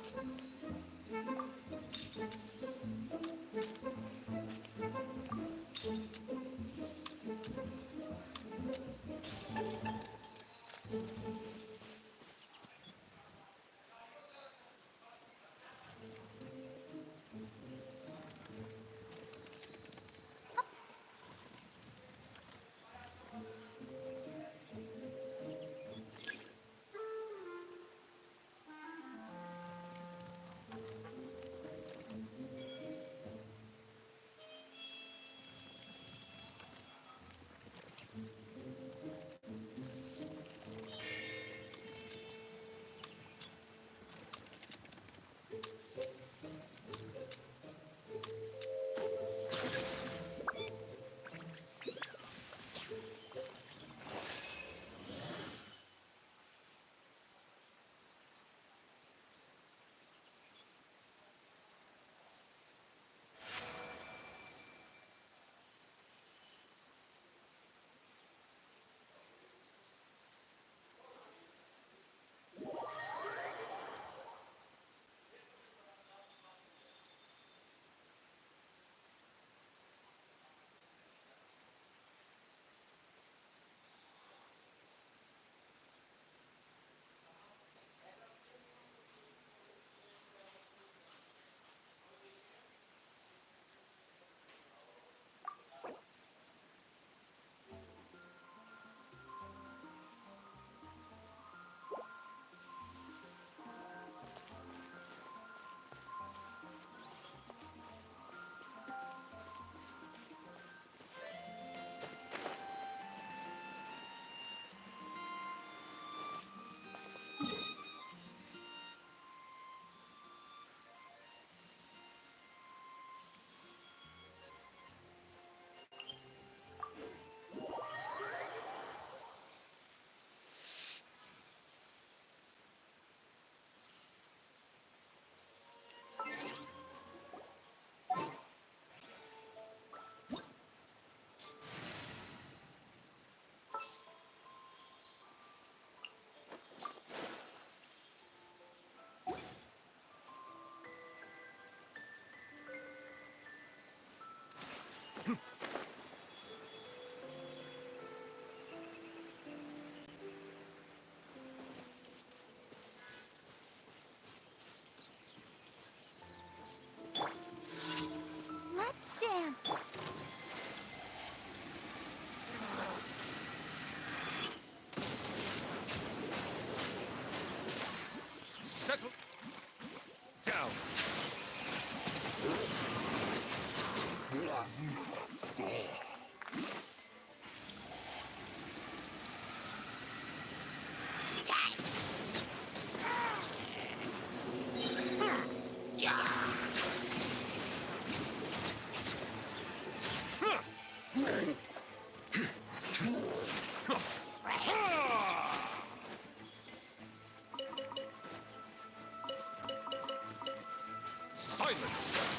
Let's dance. Settle down. Silence!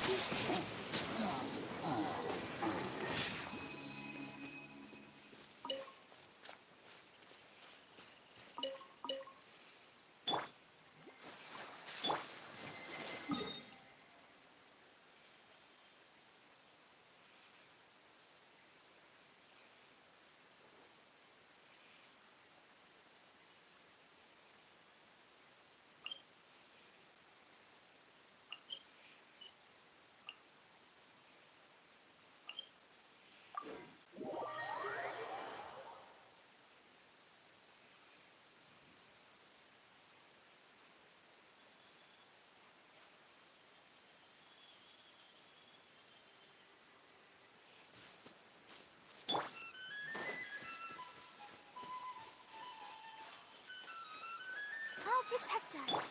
I'll protect us.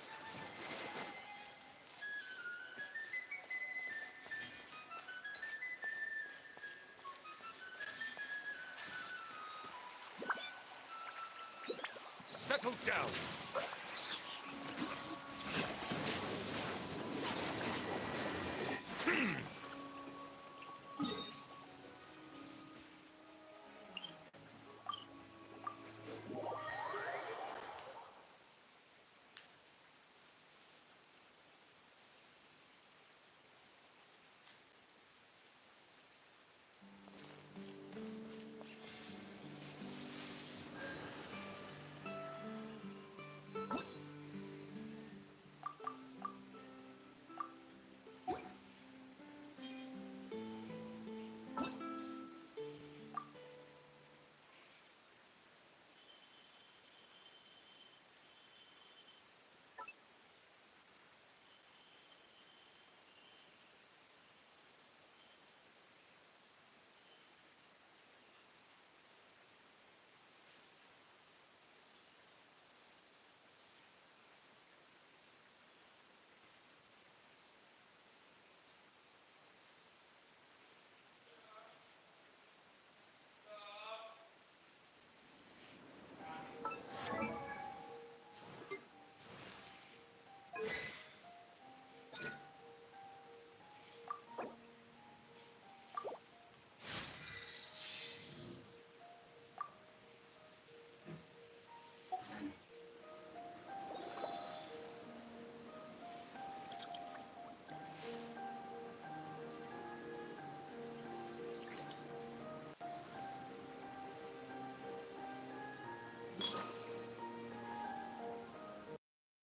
Settle down!